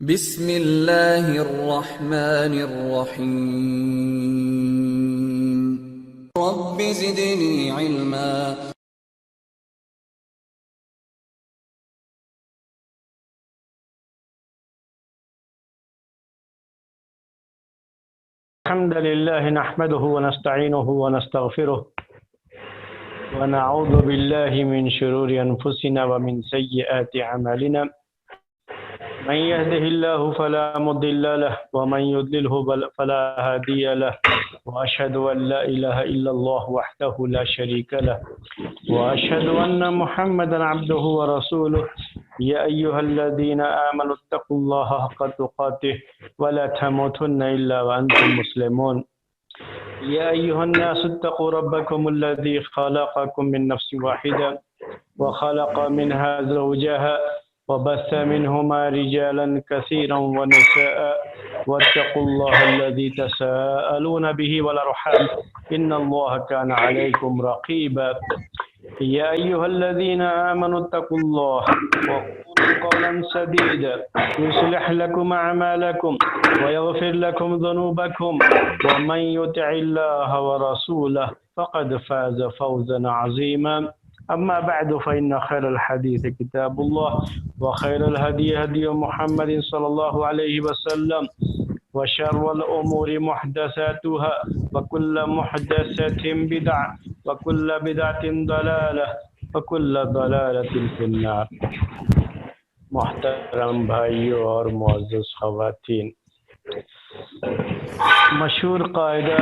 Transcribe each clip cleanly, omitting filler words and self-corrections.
بسم اللہ الرحمن الرحیم رب زدنی علما۔ الحمد لله نحمده ونستعينه ونستغفره ونعوذ بالله من شرور أنفسنا ومن سيئات أعمالنا، من يهده الله فلا مضل له ومن يضلله فلا هادي له، وأشهد أن لا إله إلا الله وحده لا شريك له، وأشهد أن محمدا عبده ورسوله. يا أيها الذين آمنوا اتقوا الله حق تقاته ولا تموتن إلا وأنتم مسلمون. يا أيها الناس اتقوا ربكم الذي خلقكم من نفس واحدة وخلق منها زوجها وبث منهما رجالا كثيرا ونساء، واتقوا الله الذي تساءلون به والأرحام إن الله كان عليكم رقيبا. يا أيها الذين آمنوا اتقوا الله وقولوا قولا سديدا يصلح لكم أعمالكم ويغفر لكم ذنوبكم، ومن يطع الله ورسوله فقد فاز فوزا عظيما. أما بعد فإن خير الحديث كتاب الله، وخير الهدي هدي محمد صلى الله عليه وسلم، وشر الأمور محدثاتها وكل محدثة بدعة وكل بدعة ضلالة وكل ضلالة في النار. محترم بھائیوں اور معزز خواتین، مشہور قاعدہ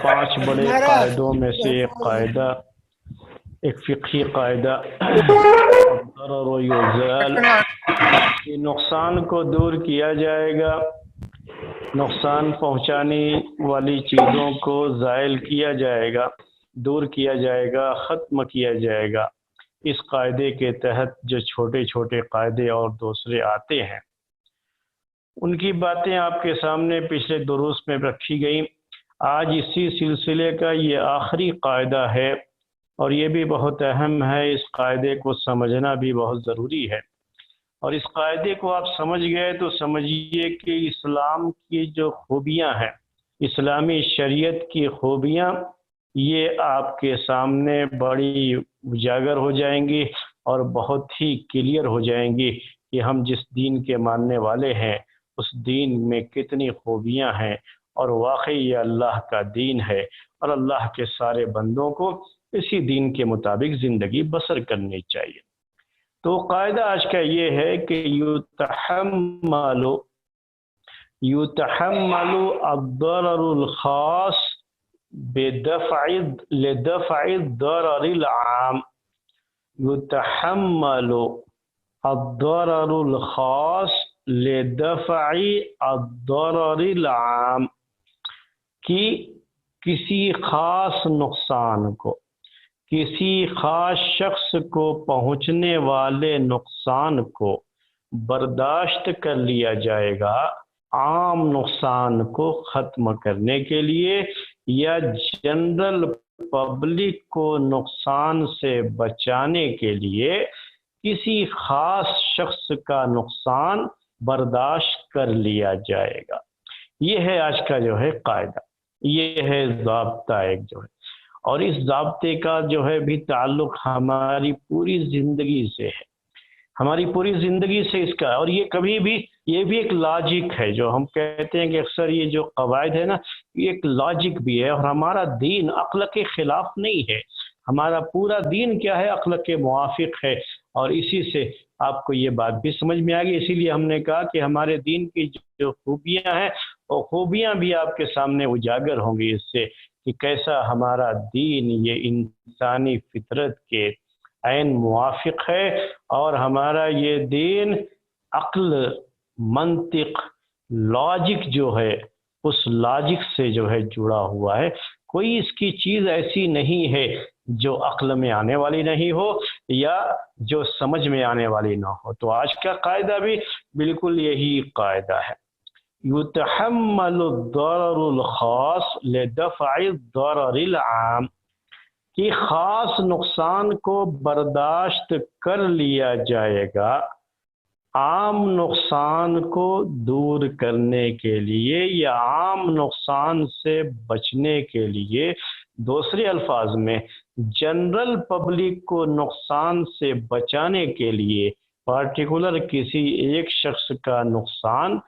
پانچ بڑے قاعدوں میں سے ایک قاعدہ، ایک فقہی قاعدہ ضرر و یزال، کہ نقصان کو دور کیا جائے گا، نقصان پہنچانے والی چیزوں کو زائل کیا جائے گا، دور کیا جائے گا، ختم کیا جائے گا. اس قاعدے کے تحت جو چھوٹے چھوٹے قاعدے اور دوسرے آتے ہیں، ان کی باتیں آپ کے سامنے پچھلے دروس میں رکھی گئیں. آج اسی سلسلے کا یہ آخری قاعدہ ہے، اور یہ بھی بہت اہم ہے. اس قاعدے کو سمجھنا بھی بہت ضروری ہے، اور اس قاعدے کو آپ سمجھ گئے تو سمجھیے کہ اسلام کی جو خوبیاں ہیں، اسلامی شریعت کی خوبیاں، یہ آپ کے سامنے بڑی اجاگر ہو جائیں گی اور بہت ہی کلیئر ہو جائیں گی کہ ہم جس دین کے ماننے والے ہیں اس دین میں کتنی خوبیاں ہیں، اور واقعی یہ اللہ کا دین ہے، اور اللہ کے سارے بندوں کو اسی دین کے مطابق زندگی بسر کرنی چاہیے. تو قاعدہ آج کا یہ ہے کہ یتحمل الضرر الخاص لدفع الضرر العام. یتحمل الضرر الخاص لدفع الضرر العام، کہ کسی خاص نقصان کو، کسی خاص شخص کو پہنچنے والے نقصان کو برداشت کر لیا جائے گا عام نقصان کو ختم کرنے کے لیے، یا جنرل پبلک کو نقصان سے بچانے کے لیے کسی خاص شخص کا نقصان برداشت کر لیا جائے گا. یہ ہے آج کا جو ہے قاعدہ، یہ ہے ضابطہ ایک جو ہے، اور اس ضابطے کا جو ہے بھی تعلق ہماری پوری زندگی سے ہے، ہماری پوری زندگی سے اس کا. اور یہ کبھی بھی، یہ بھی ایک لاجک ہے، جو ہم کہتے ہیں کہ اکثر یہ جو قواعد ہے نا، یہ ایک لاجک بھی ہے. اور ہمارا دین عقل کے خلاف نہیں ہے، ہمارا پورا دین کیا ہے، عقل کے موافق ہے. اور اسی سے آپ کو یہ بات بھی سمجھ میں آ گئی. اسی لیے ہم نے کہا کہ ہمارے دین کی جو خوبیاں ہیں، وہ خوبیاں بھی آپ کے سامنے اجاگر ہوں گی اس سے، کہ کیسا ہمارا دین یہ انسانی فطرت کے عین موافق ہے، اور ہمارا یہ دین عقل، منطق، لاجک جو ہے، اس لاجک سے جو ہے جڑا ہوا ہے. کوئی اس کی چیز ایسی نہیں ہے جو عقل میں آنے والی نہیں ہو یا جو سمجھ میں آنے والی نہ ہو. تو آج کا قاعدہ بھی بالکل یہی قاعدہ ہے. یتحمل الضرر الخاص لدفع الضرر العام، کہ خاص نقصان کو برداشت کر لیا جائے گا عام نقصان کو دور کرنے کے لیے یا عام نقصان سے بچنے کے لیے، دوسرے الفاظ میں جنرل پبلک کو نقصان سے بچانے کے لیے پارٹیکولر کسی ایک شخص کا نقصان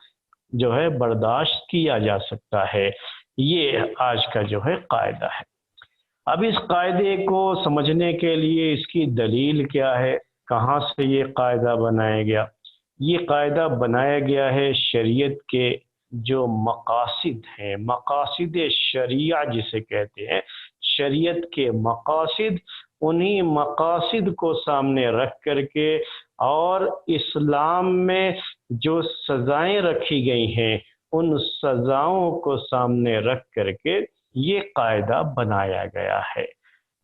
جو ہے برداشت کیا جا سکتا ہے۔ یہ آج کا جو ہے قاعدہ ہے۔ اب اس قاعدے کو سمجھنے کے لیے اس کی دلیل کیا ہے، کہاں سے یہ قاعدہ بنایا گیا؟ یہ قاعدہ بنایا گیا ہے شریعت کے جو مقاصد ہیں، مقاصد شریعہ جسے کہتے ہیں، شریعت کے مقاصد، انہی مقاصد کو سامنے رکھ کر کے اور اسلام میں جو سزائیں رکھی گئی ہیں ان سزاؤں کو سامنے رکھ کر کے یہ قاعدہ بنایا گیا ہے۔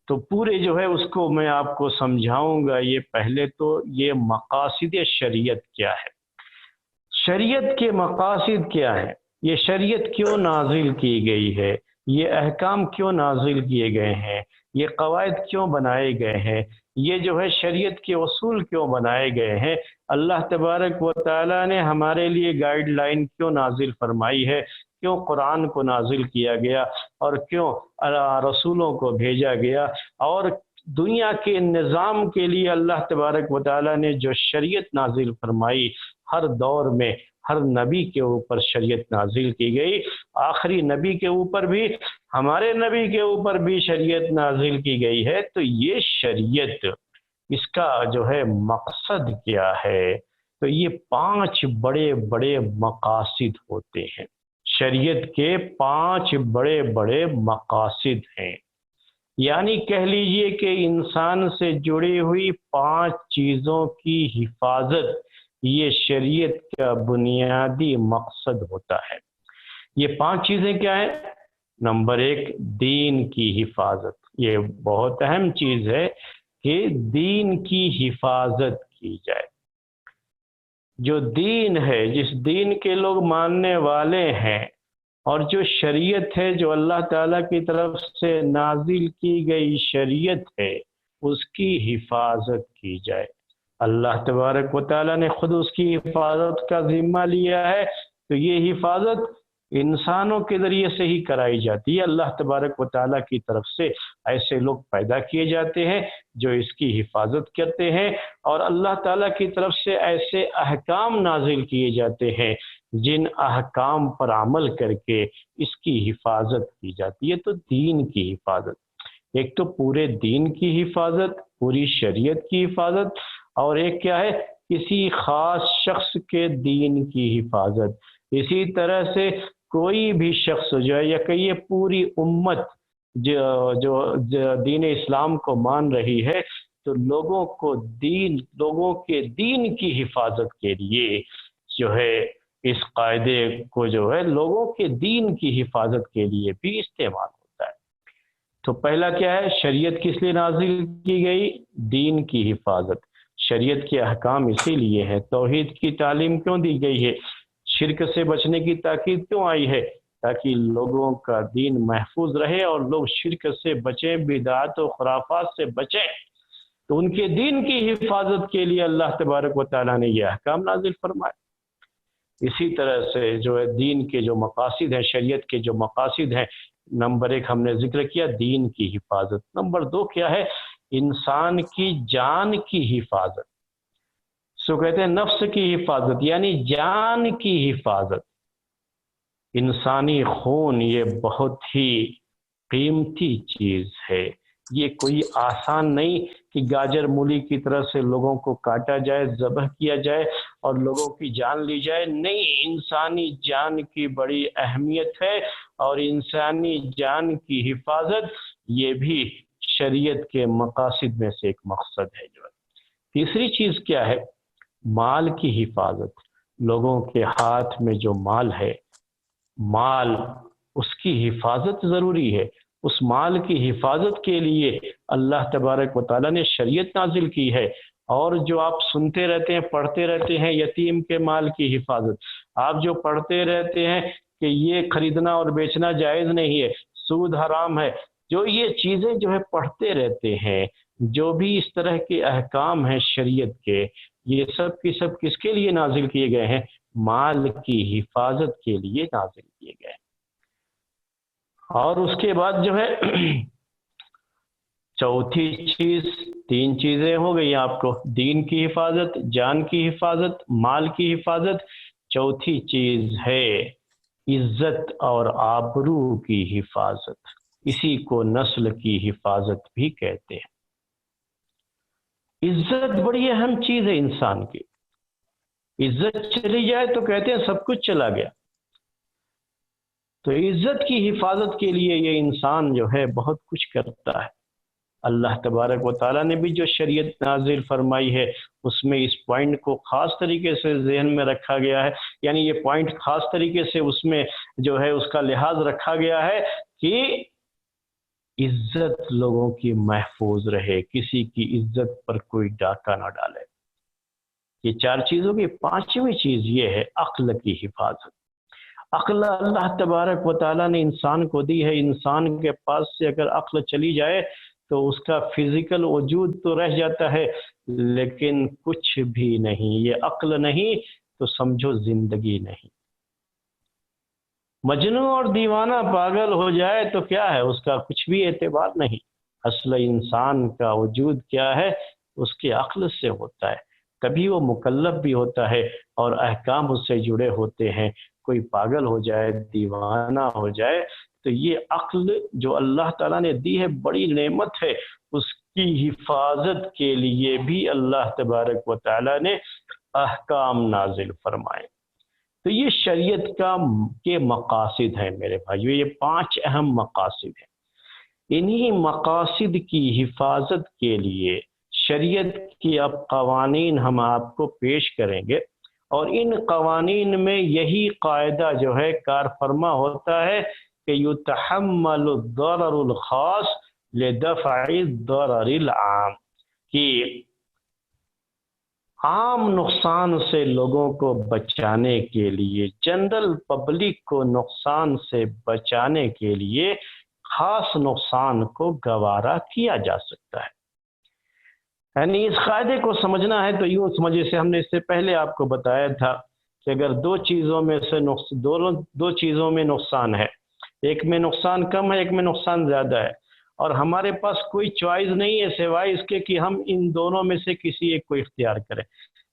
تو پورے جو ہے اس کو میں آپ کو سمجھاؤں گا۔ یہ پہلے تو یہ مقاصد شریعت کیا ہے، شریعت کے مقاصد کیا ہیں، یہ شریعت کیوں نازل کی گئی ہے، یہ احکام کیوں نازل کیے گئے ہیں، یہ قواعد کیوں بنائے گئے ہیں، یہ جو ہے شریعت کے اصول کیوں بنائے گئے ہیں، اللہ تبارک و تعالیٰ نے ہمارے لیے گائیڈ لائن کیوں نازل فرمائی ہے، کیوں قرآن کو نازل کیا گیا اور کیوں رسولوں کو بھیجا گیا، اور دنیا کے نظام کے لیے اللہ تبارک و تعالیٰ نے جو شریعت نازل فرمائی، ہر دور میں ہر نبی کے اوپر شریعت نازل کی گئی، آخری نبی کے اوپر بھی، ہمارے نبی کے اوپر بھی شریعت نازل کی گئی ہے۔ تو یہ شریعت، اس کا جو ہے مقصد کیا ہے؟ تو یہ 5 بڑے بڑے مقاصد ہوتے ہیں، شریعت کے 5 بڑے بڑے مقاصد ہیں، یعنی کہہ لیجئے کہ انسان سے جڑی ہوئی 5 چیزوں کی حفاظت یہ شریعت کا بنیادی مقصد ہوتا ہے۔ یہ 5 چیزیں کیا ہیں؟ نمبر 1 دین کی حفاظت، یہ بہت اہم چیز ہے کہ دین کی حفاظت کی جائے۔ جو دین ہے، جس دین کے لوگ ماننے والے ہیں، اور جو شریعت ہے جو اللہ تعالیٰ کی طرف سے نازل کی گئی شریعت ہے، اس کی حفاظت کی جائے۔ اللہ تبارک و تعالیٰ نے خود اس کی حفاظت کا ذمہ لیا ہے، تو یہ حفاظت انسانوں کے ذریعے سے ہی کرائی جاتی ہے۔ اللہ تبارک و تعالیٰ کی طرف سے ایسے لوگ پیدا کیے جاتے ہیں جو اس کی حفاظت کرتے ہیں، اور اللہ تعالیٰ کی طرف سے ایسے احکام نازل کیے جاتے ہیں جن احکام پر عمل کر کے اس کی حفاظت کی جاتی ہے۔ تو دین کی حفاظت، ایک تو پورے دین کی حفاظت، پوری شریعت کی حفاظت، اور ایک کیا ہے؟ کسی خاص شخص کے دین کی حفاظت۔ اسی طرح سے کوئی بھی شخص جو ہے یا کہیے پوری امت جو دین اسلام کو مان رہی ہے، تو لوگوں کے دین کی حفاظت کے لیے جو ہے اس قاعدے کو جو ہے لوگوں کے دین کی حفاظت کے لیے بھی استعمال ہوتا ہے۔ تو پہلا کیا ہے؟ شریعت کس لیے نازل کی گئی؟ دین کی حفاظت۔ شریعت کے احکام اسی لیے ہیں۔ توحید کی تعلیم کیوں دی گئی ہے؟ شرک سے بچنے کی تاکید کیوں آئی ہے؟ تاکہ لوگوں کا دین محفوظ رہے اور لوگ شرک سے بچیں، بدعات و خرافات سے بچیں۔ تو ان کے دین کی حفاظت کے لیے اللہ تبارک و تعالیٰ نے یہ احکام نازل فرمائے۔ اسی طرح سے جو ہے دین کے جو مقاصد ہیں، شریعت کے جو مقاصد ہیں، نمبر 1 ہم نے ذکر کیا دین کی حفاظت۔ نمبر 2 کیا ہے؟ انسان کی جان کی حفاظت، سو کہتے ہیں نفس کی حفاظت، یعنی جان کی حفاظت۔ انسانی خون یہ بہت ہی قیمتی چیز ہے، یہ کوئی آسان نہیں کہ گاجر مولی کی طرح سے لوگوں کو کاٹا جائے، ذبح کیا جائے اور لوگوں کی جان لی جائے۔ نہیں، انسانی جان کی بڑی اہمیت ہے، اور انسانی جان کی حفاظت یہ بھی شریعت کے مقاصد میں سے ایک مقصد ہے۔ جو تیسری چیز کیا ہے؟ مال کی حفاظت۔ لوگوں کے ہاتھ میں جو مال ہے، مال اس کی حفاظت ضروری ہے۔ اس مال کی حفاظت کے لیے اللہ تبارک و تعالیٰ نے شریعت نازل کی ہے۔ اور جو آپ سنتے رہتے ہیں، پڑھتے رہتے ہیں، یتیم کے مال کی حفاظت، آپ جو پڑھتے رہتے ہیں کہ یہ خریدنا اور بیچنا جائز نہیں ہے، سود حرام ہے، جو یہ چیزیں جو ہے پڑھتے رہتے ہیں، جو بھی اس طرح کے احکام ہیں شریعت کے، یہ سب کی سب کس کے لیے نازل کیے گئے ہیں؟ مال کی حفاظت کے لیے نازل کیے گئے ہیں۔ اور اس کے بعد جو ہے چوتھی چیز، تین چیزیں ہو گئی آپ کو، دین کی حفاظت، جان کی حفاظت، مال کی حفاظت۔ چوتھی چیز ہے عزت اور آبرو کی حفاظت، اسی کو نسل کی حفاظت بھی کہتے ہیں۔ عزت بڑی اہم چیز ہے انسان کی، عزت چلی جائے تو کہتے ہیں سب کچھ چلا گیا۔ تو عزت کی حفاظت کے لیے یہ انسان جو ہے بہت کچھ کرتا ہے۔ اللہ تبارک و تعالیٰ نے بھی جو شریعت نازل فرمائی ہے اس میں اس پوائنٹ کو خاص طریقے سے ذہن میں رکھا گیا ہے، یعنی یہ پوائنٹ خاص طریقے سے اس میں جو ہے اس کا لحاظ رکھا گیا ہے کہ عزت لوگوں کی محفوظ رہے، کسی کی عزت پر کوئی ڈاکہ نہ ڈالے۔ یہ چار چیزوں کی پانچویں چیز یہ ہے عقل کی حفاظت۔ عقل اللہ تبارک و تعالیٰ نے انسان کو دی ہے، انسان کے پاس سے اگر عقل چلی جائے تو اس کا فزیکل وجود تو رہ جاتا ہے لیکن کچھ بھی نہیں۔ یہ عقل نہیں تو سمجھو زندگی نہیں۔ مجنون اور دیوانہ پاگل ہو جائے تو کیا ہے، اس کا کچھ بھی اعتبار نہیں۔ اصل انسان کا وجود کیا ہے، اس کے عقل سے ہوتا ہے، تبھی وہ مکلف بھی ہوتا ہے اور احکام اس سے جڑے ہوتے ہیں۔ کوئی پاگل ہو جائے، دیوانہ ہو جائے تو یہ عقل جو اللہ تعالیٰ نے دی ہے بڑی نعمت ہے، اس کی حفاظت کے لیے بھی اللہ تبارک و تعالیٰ نے احکام نازل فرمائے۔ تو یہ شریعت کے مقاصد ہیں میرے بھائیو، یہ پانچ اہم مقاصد ہیں۔ انہی مقاصد کی حفاظت کے لیے شریعت کی اب قوانین ہم آپ کو پیش کریں گے، اور ان قوانین میں یہی قاعدہ جو ہے کار فرما ہوتا ہے کہ یتحمل الضرر الخاص لدفع الضرر العام، کہ عام نقصان سے لوگوں کو بچانے کے لیے، جنرل پبلک کو نقصان سے بچانے کے لیے خاص نقصان کو گوارا کیا جا سکتا ہے۔ یعنی اس قاعدے کو سمجھنا ہے تو یوں سمجھے، سے ہم نے اس سے پہلے آپ کو بتایا تھا کہ اگر دو چیزوں میں نقصان ہے، ایک میں نقصان کم ہے، ایک میں نقصان زیادہ ہے، اور ہمارے پاس کوئی چوائس نہیں ہے سوائے اس کے کہ ہم ان دونوں میں سے کسی ایک کو اختیار کریں،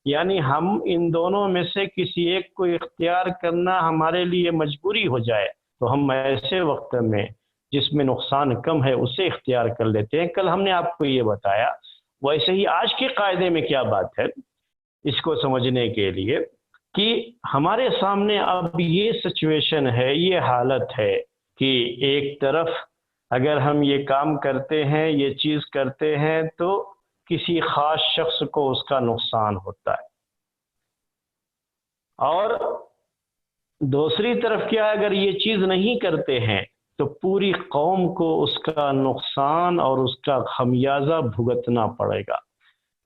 یعنی ہم ان دونوں میں سے کسی ایک کو اختیار کرنا ہمارے لیے مجبوری ہو جائے تو ہم ایسے وقت میں جس میں نقصان کم ہے اسے اختیار کر لیتے ہیں۔ کل ہم نے آپ کو یہ بتایا، ویسے ہی آج کے قاعدے میں کیا بات ہے اس کو سمجھنے کے لیے کہ ہمارے سامنے اب یہ سچویشن ہے، یہ حالت ہے کہ ایک طرف اگر ہم یہ کام کرتے ہیں، یہ چیز کرتے ہیں تو کسی خاص شخص کو اس کا نقصان ہوتا ہے، اور دوسری طرف کیا اگر یہ چیز نہیں کرتے ہیں تو پوری قوم کو اس کا نقصان اور اس کا خمیازہ بھگتنا پڑے گا،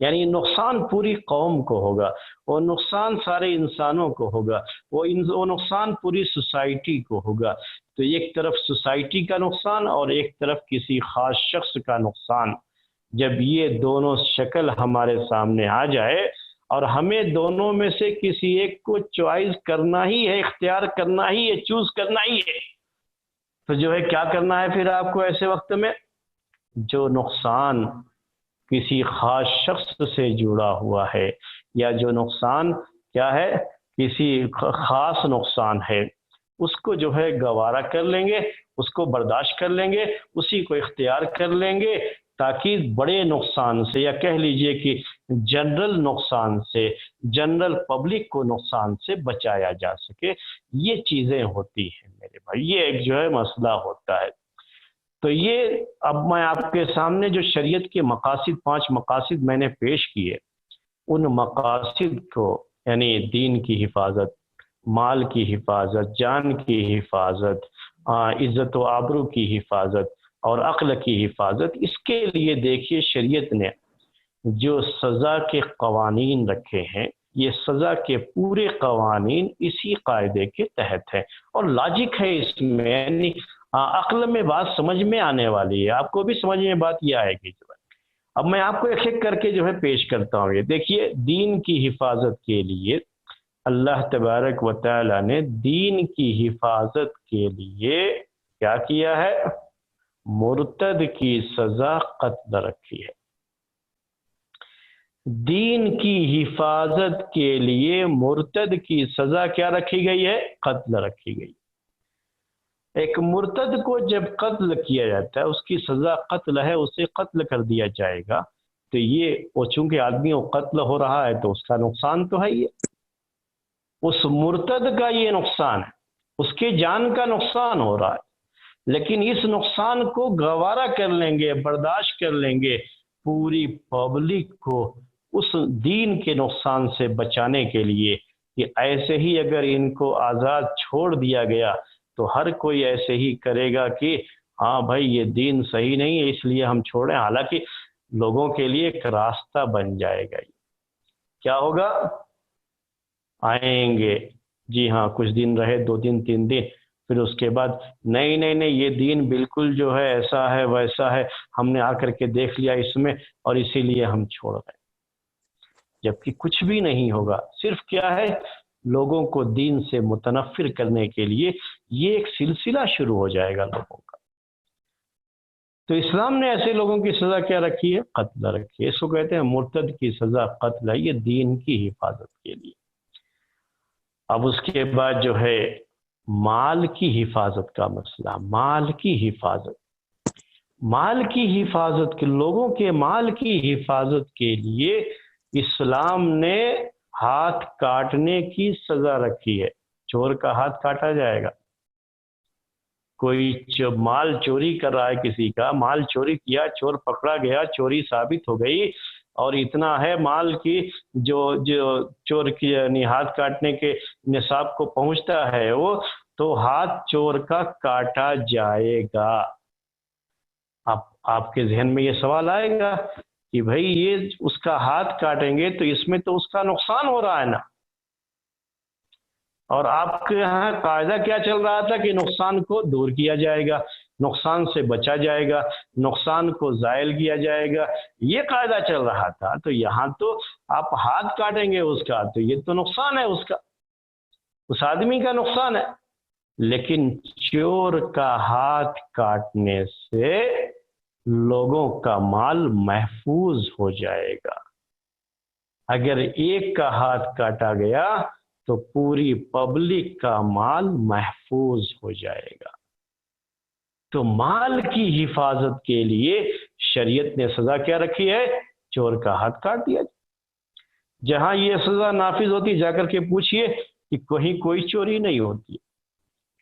یعنی نقصان پوری قوم کو ہوگا، وہ نقصان سارے انسانوں کو ہوگا، وہ نقصان پوری سوسائٹی کو ہوگا۔ تو ایک طرف سوسائٹی کا نقصان اور ایک طرف کسی خاص شخص کا نقصان، جب یہ دونوں شکل ہمارے سامنے آ جائے اور ہمیں دونوں میں سے کسی ایک کو چوائس کرنا ہی ہے، اختیار کرنا ہی ہے، چوز کرنا ہی ہے، تو جو ہے کیا کرنا ہے پھر آپ کو ایسے وقت میں؟ جو نقصان کسی خاص شخص سے جڑا ہوا ہے یا جو نقصان کیا ہے کسی خاص نقصان ہے، اس کو جو ہے گوارا کر لیں گے، اس کو برداشت کر لیں گے، اسی کو اختیار کر لیں گے، تاکہ بڑے نقصان سے یا کہہ لیجئے کہ جنرل نقصان سے، جنرل پبلک کو نقصان سے بچایا جا سکے۔ یہ چیزیں ہوتی ہیں میرے بھائی، یہ ایک جو ہے مسئلہ ہوتا ہے۔ تو یہ اب میں آپ کے سامنے جو شریعت کے مقاصد، 5 مقاصد میں نے پیش کیے، ان مقاصد کو یعنی دین کی حفاظت، مال کی حفاظت، جان کی حفاظت، عزت و آبرو کی حفاظت اور عقل کی حفاظت، اس کے لیے دیکھیے شریعت نے جو سزا کے قوانین رکھے ہیں، یہ سزا کے پورے قوانین اسی قاعدے کے تحت ہیں، اور لاجک ہے اس میں، یعنی عقل میں بات سمجھ میں آنے والی ہے، آپ کو بھی سمجھ میں بات یہ آئے گی۔ اب میں آپ کو ایک ایک کر کے جو ہے پیش کرتا ہوں. یہ دیکھیے، دین کی حفاظت کے لیے اللہ تبارک و تعالی نے دین کی حفاظت کے لیے کیا کیا ہے؟ مرتد کی سزا قتل رکھی ہے. دین کی حفاظت کے لیے مرتد کی سزا کیا رکھی گئی ہے؟ قتل رکھی گئی. ایک مرتد کو جب قتل کیا جاتا ہے، اس کی سزا قتل ہے، اسے قتل کر دیا جائے گا. تو یہ وہ چونکہ آدمی وہ قتل ہو رہا ہے تو اس کا نقصان تو ہے. یہ اس مرتد کا یہ نقصان ہے، اس کے جان کا نقصان ہو رہا ہے. لیکن اس نقصان کو گوارا کر لیں گے، برداشت کر لیں گے پوری پبلک کو اس دین کے نقصان سے بچانے کے لیے کہ ایسے ہی اگر ان کو آزاد چھوڑ دیا گیا تو ہر کوئی ایسے ہی کرے گا کہ ہاں بھائی یہ دین صحیح نہیں ہے اس لیے ہم چھوڑیں. حالانکہ لوگوں کے لیے ایک راستہ بن جائے گا. کیا ہوگا؟ آئیں گے، جی ہاں کچھ دن رہے، 2 دن 3 دن، پھر اس کے بعد نہیں یہ دین بالکل جو ہے ایسا ہے ویسا ہے، ہم نے آ کر کے دیکھ لیا اس میں اور اسی لیے ہم چھوڑ گئے. جبکہ کچھ بھی نہیں ہوگا، صرف کیا ہے، لوگوں کو دین سے متنفر کرنے کے لیے یہ ایک سلسلہ شروع ہو جائے گا لوگوں کا. تو اسلام نے ایسے لوگوں کی سزا کیا رکھی ہے؟ قتل رکھی ہے. اس کو کہتے ہیں مرتد کی سزا قتل ہے، یہ دین کی حفاظت کے لیے. اب اس کے بعد جو ہے مال کی حفاظت کا مسئلہ. مال کی حفاظت کے لوگوں کے مال کی حفاظت کے لیے اسلام نے ہاتھ کاٹنے کی سزا رکھی ہے. چور کا ہاتھ کاٹا جائے گا. کوئی مال چوری کر رہا ہے، کسی کا مال چوری کیا، چور پکڑا گیا، چوری ثابت ہو گئی اور اتنا ہے مال کی جو چور کی یعنی ہاتھ کاٹنے کے نصاب کو پہنچتا ہے وہ، تو ہاتھ چور کا کاٹا جائے گا. آپ کے ذہن میں یہ سوال آئے گا کہ بھائی یہ اس کا ہاتھ کاٹیں گے تو اس میں تو اس کا نقصان ہو رہا ہے نا. اور آپ کے یہاں قاعدہ کیا چل رہا تھا کہ نقصان کو دور کیا جائے گا، نقصان سے بچا جائے گا، نقصان کو زائل کیا جائے گا، یہ قاعدہ چل رہا تھا. تو یہاں تو آپ ہاتھ کاٹیں گے اس کا تو یہ تو نقصان ہے، اس کا، اس آدمی کا نقصان ہے. لیکن چور کا ہاتھ کاٹنے سے لوگوں کا مال محفوظ ہو جائے گا. اگر ایک کا ہاتھ کاٹا گیا تو پوری پبلک کا مال محفوظ ہو جائے گا. تو مال کی حفاظت کے لیے شریعت نے سزا کیا رکھی ہے؟ چور کا ہاتھ کاٹ دیا. جہاں یہ سزا نافذ ہوتی جا کر کے پوچھئے کہ کہیں کوئی چوری نہیں ہوتی،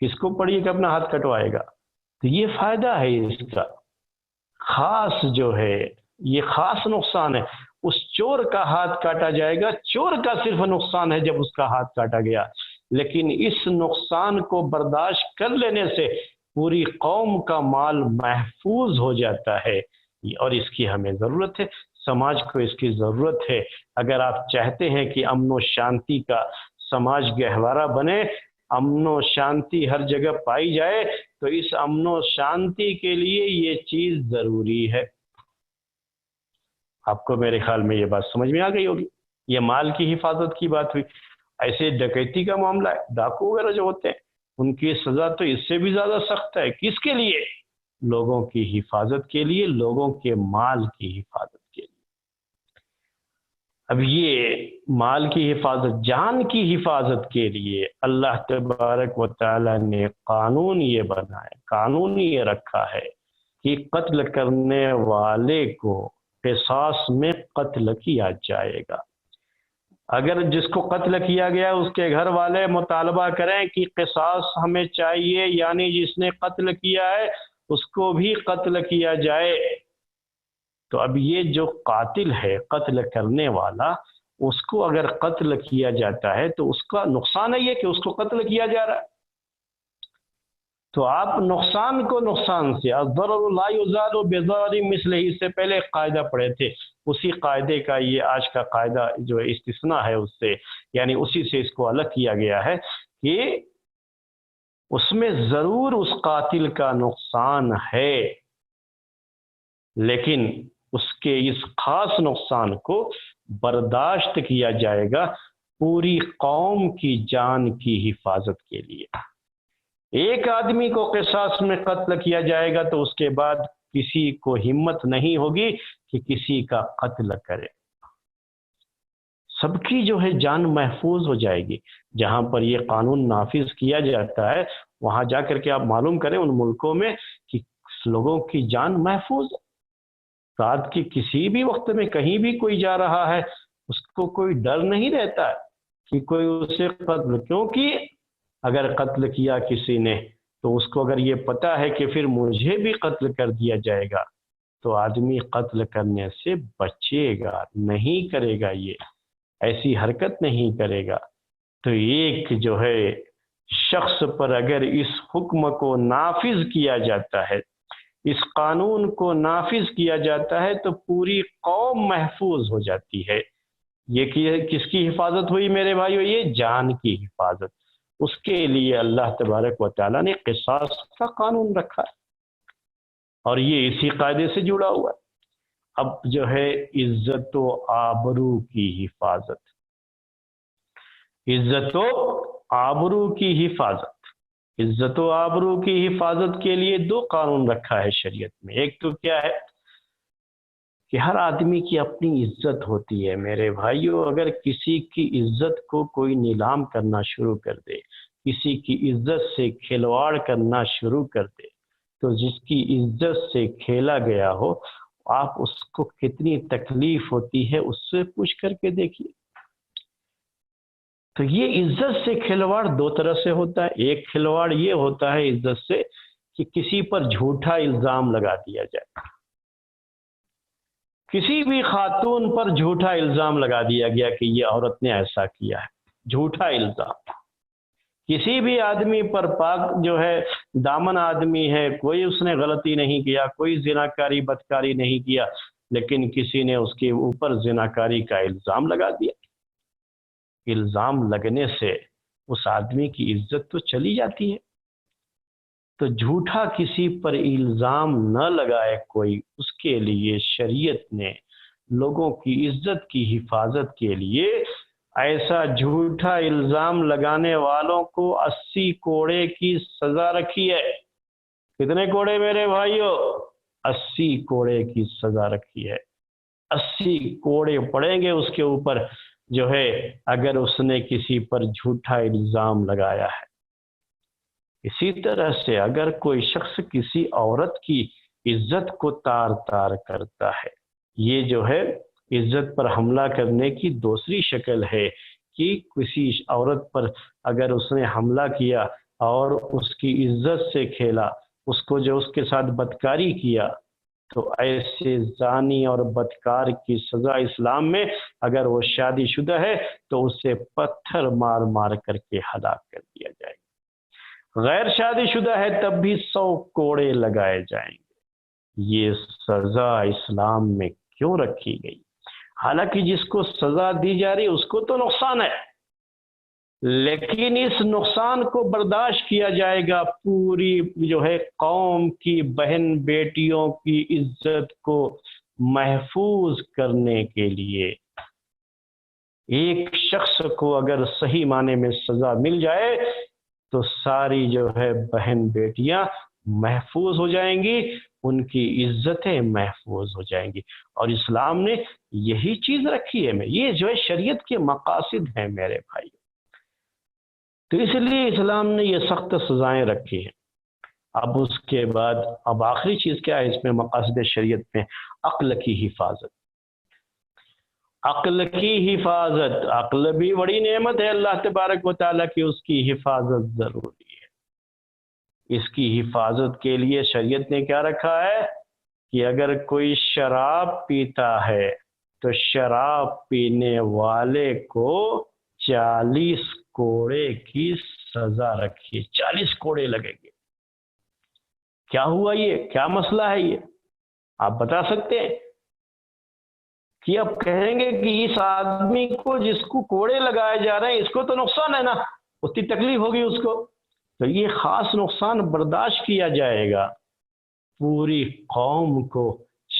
کس کو پڑھیے کہ اپنا ہاتھ کٹوائے گا. تو یہ فائدہ ہے اس کا. خاص جو ہے یہ خاص نقصان ہے. اس چور کا ہاتھ کاٹا جائے گا، چور کا صرف نقصان ہے جب اس کا ہاتھ کاٹا گیا، لیکن اس نقصان کو برداشت کر لینے سے پوری قوم کا مال محفوظ ہو جاتا ہے. اور اس کی ہمیں ضرورت ہے، سماج کو اس کی ضرورت ہے. اگر آپ چاہتے ہیں کہ امن و شانتی کا سماج گہوارہ بنے، امن و شانتی ہر جگہ پائی جائے، تو اس امن و شانتی کے لیے یہ چیز ضروری ہے. آپ کو میرے خیال میں یہ بات سمجھ میں آ گئی ہوگی. یہ مال کی حفاظت کی بات ہوئی. ایسے ڈکیتی کا معاملہ ہے، ڈاکو وغیرہ جو ہوتے ہیں ان کی سزا تو اس سے بھی زیادہ سخت ہے. کس کے لیے؟ لوگوں کی حفاظت کے لیے، لوگوں کے مال کی حفاظت کے لیے. اب یہ مال کی حفاظت، جان کی حفاظت کے لیے اللہ تبارک و تعالی نے قانون یہ بنایا، قانون یہ رکھا ہے کہ قتل کرنے والے کو قصاص میں قتل کیا جائے گا. اگر جس کو قتل کیا گیا اس کے گھر والے مطالبہ کریں کہ قصاص ہمیں چاہیے، یعنی جس نے قتل کیا ہے اس کو بھی قتل کیا جائے، تو اب یہ جو قاتل ہے، قتل کرنے والا، اس کو اگر قتل کیا جاتا ہے تو اس کا نقصان ہے یہ کہ اس کو قتل کیا جا رہا ہے. تو آپ نقصان کو نقصان سے، الضرر لا یزال بضرر مثلہ، اس سے پہلے ایک قاعدہ پڑھے تھے، اسی قاعدے کا یہ آج کا قاعدہ جو استثناء ہے اس سے، یعنی اسی سے اس کو الگ کیا گیا ہے کہ اس میں ضرور اس قاتل کا نقصان ہے، لیکن اس کے اس خاص نقصان کو برداشت کیا جائے گا پوری قوم کی جان کی حفاظت کے لیے۔ ایک آدمی کو قصاص میں قتل کیا جائے گا تو اس کے بعد کسی کو ہمت نہیں ہوگی کہ کسی کا قتل کرے، سب کی جو ہے جان محفوظ ہو جائے گی۔ جہاں پر یہ قانون نافذ کیا جاتا ہے وہاں جا کر کے آپ معلوم کریں ان ملکوں میں کہ لوگوں کی جان محفوظ، رات کے کسی بھی وقت میں کہیں بھی کوئی جا رہا ہے اس کو کوئی ڈر نہیں رہتا ہے کہ کوئی اسے قتل، کیونکہ اگر قتل کیا کسی نے تو اس کو اگر یہ پتا ہے کہ پھر مجھے بھی قتل کر دیا جائے گا تو آدمی قتل کرنے سے بچے گا، نہیں کرے گا، یہ ایسی حرکت نہیں کرے گا۔ تو ایک جو ہے شخص پر اگر اس حکم کو نافذ کیا جاتا ہے، اس قانون کو نافذ کیا جاتا ہے تو پوری قوم محفوظ ہو جاتی ہے۔ یہ کس کی حفاظت ہوئی میرے بھائیو؟ یہ جان کی حفاظت۔ اس کے لیے اللہ تبارک و تعالیٰ نے قصاص کا قانون رکھا ہے اور یہ اسی قاعدے سے جڑا ہوا ہے۔ اب جو ہے عزت و آبرو کی حفاظت، عزت و آبرو کی حفاظت، عزت و آبرو کی حفاظت کے لیے دو قانون رکھا ہے شریعت میں۔ ایک تو کیا ہے کہ ہر آدمی کی اپنی عزت ہوتی ہے میرے بھائیو، اگر کسی کی عزت کو کوئی نیلام کرنا شروع کر دے، کسی کی عزت سے کھلواڑ کرنا شروع کر دے تو جس کی عزت سے کھیلا گیا ہو آپ اس کو کتنی تکلیف ہوتی ہے اس سے پوچھ کر کے دیکھیے۔ تو یہ عزت سے کھلواڑ دو طرح سے ہوتا ہے۔ ایک کھلواڑ یہ ہوتا ہے عزت سے کہ کسی پر جھوٹا الزام لگا دیا جائے، کسی بھی خاتون پر جھوٹا الزام لگا دیا گیا کہ یہ عورت نے ایسا کیا ہے، جھوٹا الزام۔ کسی بھی آدمی پر، پاک جو ہے دامن آدمی ہے، کوئی اس نے غلطی نہیں کیا، کوئی زناکاری بدکاری نہیں کیا، لیکن کسی نے اس کے اوپر زناکاری کا الزام لگا دیا۔ الزام لگنے سے اس آدمی کی عزت تو چلی جاتی ہے۔ تو جھوٹا کسی پر الزام نہ لگائے کوئی، اس کے لیے شریعت نے لوگوں کی عزت کی حفاظت کے لیے ایسا جھوٹا الزام لگانے والوں کو 80 کوڑے کی سزا رکھی ہے۔ کتنے کوڑے میرے بھائیو؟ 80 کوڑے کی سزا رکھی ہے۔ 80 کوڑے پڑیں گے اس کے اوپر جو ہے اگر اس نے کسی پر جھوٹا الزام لگایا ہے۔ اسی طرح سے اگر کوئی شخص کسی عورت کی عزت کو تار تار کرتا ہے، یہ جو ہے عزت پر حملہ کرنے کی دوسری شکل ہے کہ کسی عورت پر اگر اس نے حملہ کیا اور اس کی عزت سے کھیلا، اس کو جو اس کے ساتھ بدکاری کیا، تو ایسے زانی اور بدکار کی سزا اسلام میں اگر وہ شادی شدہ ہے تو اسے پتھر مار مار کر کے ہلاک کر دیا جائے گا۔ غیر شادی شدہ ہے تب بھی 100 کوڑے لگائے جائیں گے۔ یہ سزا اسلام میں کیوں رکھی گئی؟ حالانکہ جس کو سزا دی جا رہی اس کو تو نقصان ہے، لیکن اس نقصان کو برداشت کیا جائے گا پوری جو ہے قوم کی بہن بیٹیوں کی عزت کو محفوظ کرنے کے لیے۔ ایک شخص کو اگر صحیح معنی میں سزا مل جائے تو ساری جو ہے بہن بیٹیاں محفوظ ہو جائیں گی، ان کی عزتیں محفوظ ہو جائیں گی، اور اسلام نے یہی چیز رکھی ہے۔ یہ جو ہے شریعت کے مقاصد ہیں میرے بھائی، تو اس لیے اسلام نے یہ سخت سزائیں رکھی ہیں۔ اب اس کے بعد اب آخری چیز کیا ہے اس میں مقاصد شریعت میں؟ عقل کی حفاظت۔ عقل کی حفاظت، عقل بھی بڑی نعمت ہے اللہ تبارک و تعالیٰ کی، اس کی حفاظت ضروری ہے۔ اس کی حفاظت کے لیے شریعت نے کیا رکھا ہے کہ اگر کوئی شراب پیتا ہے تو شراب پینے والے کو 40 کوڑے کی سزا رکھی ہے، 40 کوڑے لگیں گے۔ کیا ہوا؟ یہ کیا مسئلہ ہے؟ یہ آپ بتا سکتے ہیں کہ اب کہیں گے کہ اس آدمی کو جس کو کوڑے لگائے جا رہے ہیں اس کو تو نقصان ہے نا، اتنی تکلیف ہوگی اس کو، تو یہ خاص نقصان برداشت کیا جائے گا۔ پوری قوم کو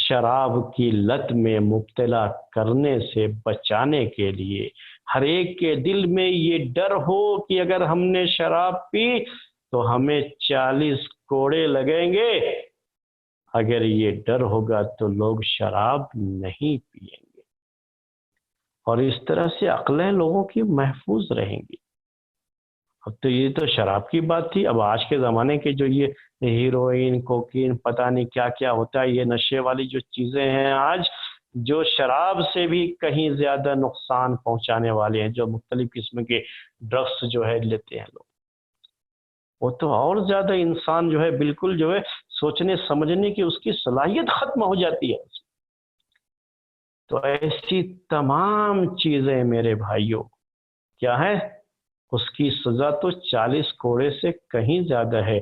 شراب کی لت میں مبتلا کرنے سے بچانے کے لیے ہر ایک کے دل میں یہ ڈر ہو کہ اگر ہم نے شراب پی تو ہمیں 40 کوڑے لگیں گے. اگر یہ ڈر ہوگا تو لوگ شراب نہیں پئیں گے، اور اس طرح سے عقلیں لوگوں کی محفوظ رہیں گی. اب تو یہ تو شراب کی بات تھی. اب آج کے زمانے کے جو یہ ہیروئن، کوکین، پتہ نہیں کیا کیا ہوتا ہے، یہ نشے والی جو چیزیں ہیں آج، جو شراب سے بھی کہیں زیادہ نقصان پہنچانے والے ہیں، جو مختلف قسم کے ڈرگس جو ہے لیتے ہیں لوگ، وہ تو اور زیادہ انسان جو ہے بالکل جو ہے سوچنے سمجھنے کی اس کی صلاحیت ختم ہو جاتی ہے. تو ایسی تمام چیزیں میرے بھائیوں کیا ہے، اس کی سزا تو 40 کوڑے سے کہیں زیادہ ہے.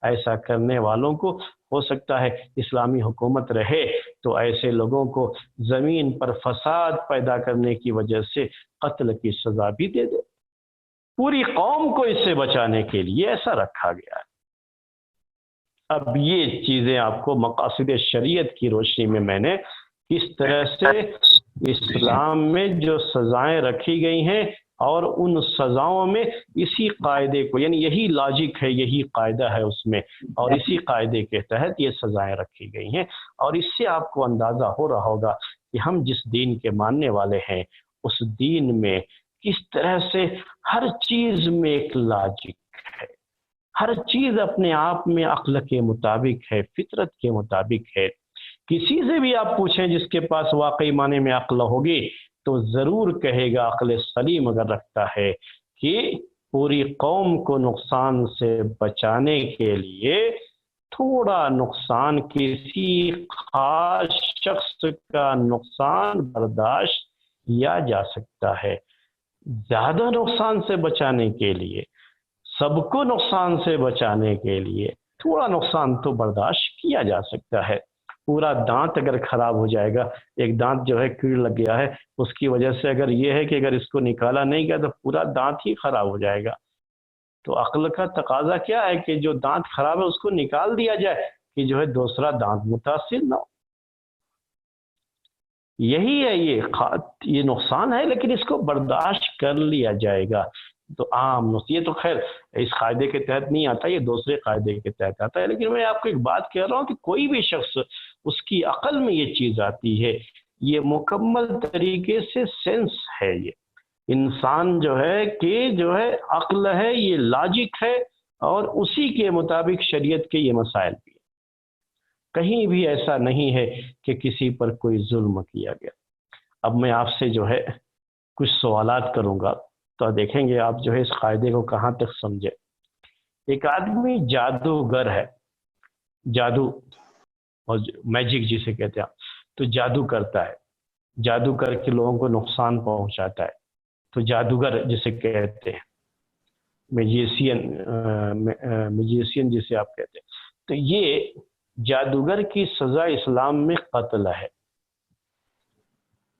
ایسا کرنے والوں کو ہو سکتا ہے اسلامی حکومت رہے تو ایسے لوگوں کو زمین پر فساد پیدا کرنے کی وجہ سے قتل کی سزا بھی دے دے. پوری قوم کو اس سے بچانے کے لیے ایسا رکھا گیا ہے. اب یہ چیزیں آپ کو مقاصد شریعت کی روشنی میں میں نے کس طرح سے اسلام میں جو سزائیں رکھی گئی ہیں، اور ان سزاؤں میں اسی قاعدے کو، یعنی یہی لاجک ہے، یہی قاعدہ ہے اس میں، اور اسی قاعدے کے تحت یہ سزائیں رکھی گئی ہیں. اور اس سے آپ کو اندازہ ہو رہا ہوگا کہ ہم جس دین کے ماننے والے ہیں اس دین میں کس طرح سے ہر چیز میں ایک لاجک ہے، ہر چیز اپنے آپ میں عقل کے مطابق ہے، فطرت کے مطابق ہے. کسی سے بھی آپ پوچھیں جس کے پاس واقعی معنی میں عقل ہوگی تو ضرور کہے گا، عقل سلیم اگر رکھتا ہے، کہ پوری قوم کو نقصان سے بچانے کے لیے تھوڑا نقصان، کسی خاص شخص کا نقصان برداشت کیا جا سکتا ہے. زیادہ نقصان سے بچانے کے لیے، سب کو نقصان سے بچانے کے لیے تھوڑا نقصان تو برداشت کیا جا سکتا ہے. پورا دانت اگر خراب ہو جائے گا، ایک دانت جو ہے کیڑ لگ گیا ہے، اس کی وجہ سے اگر یہ ہے کہ اگر اس کو نکالا نہیں گیا تو پورا دانت ہی خراب ہو جائے گا. تو عقل کا تقاضا کیا ہے کہ جو دانت خراب ہے اس کو نکال دیا جائے کہ جو ہے دوسرا دانت متاثر نہ ہو. یہی ہے، یہ نقصان ہے لیکن اس کو برداشت کر لیا جائے گا. تو عام یہ تو خیر اس قاعدے کے تحت نہیں آتا، یہ دوسرے قاعدے کے تحت آتا ہے. لیکن میں آپ کو ایک بات کہہ رہا ہوں کہ کوئی بھی شخص، اس کی عقل میں یہ چیز آتی ہے، یہ مکمل طریقے سے سینس ہے. یہ انسان جو ہے کہ جو ہے عقل ہے، یہ لاجک ہے، اور اسی کے مطابق شریعت کے یہ مسائل بھی ہیں. کہیں بھی ایسا نہیں ہے کہ کسی پر کوئی ظلم کیا گیا. اب میں آپ سے جو ہے کچھ سوالات کروں گا تو دیکھیں گے آپ جو ہے اس قاعدے کو کہاں تک سمجھے. ایک آدمی جادوگر ہے، جادو اور میجک جسے کہتے ہیں، تو جادو کرتا ہے، جادو کر کے لوگوں کو نقصان پہنچاتا ہے. تو جادوگر جسے کہتے ہیں، میجیشین جسے آپ کہتے ہیں. تو یہ جادوگر کی سزا اسلام میں قتل ہے.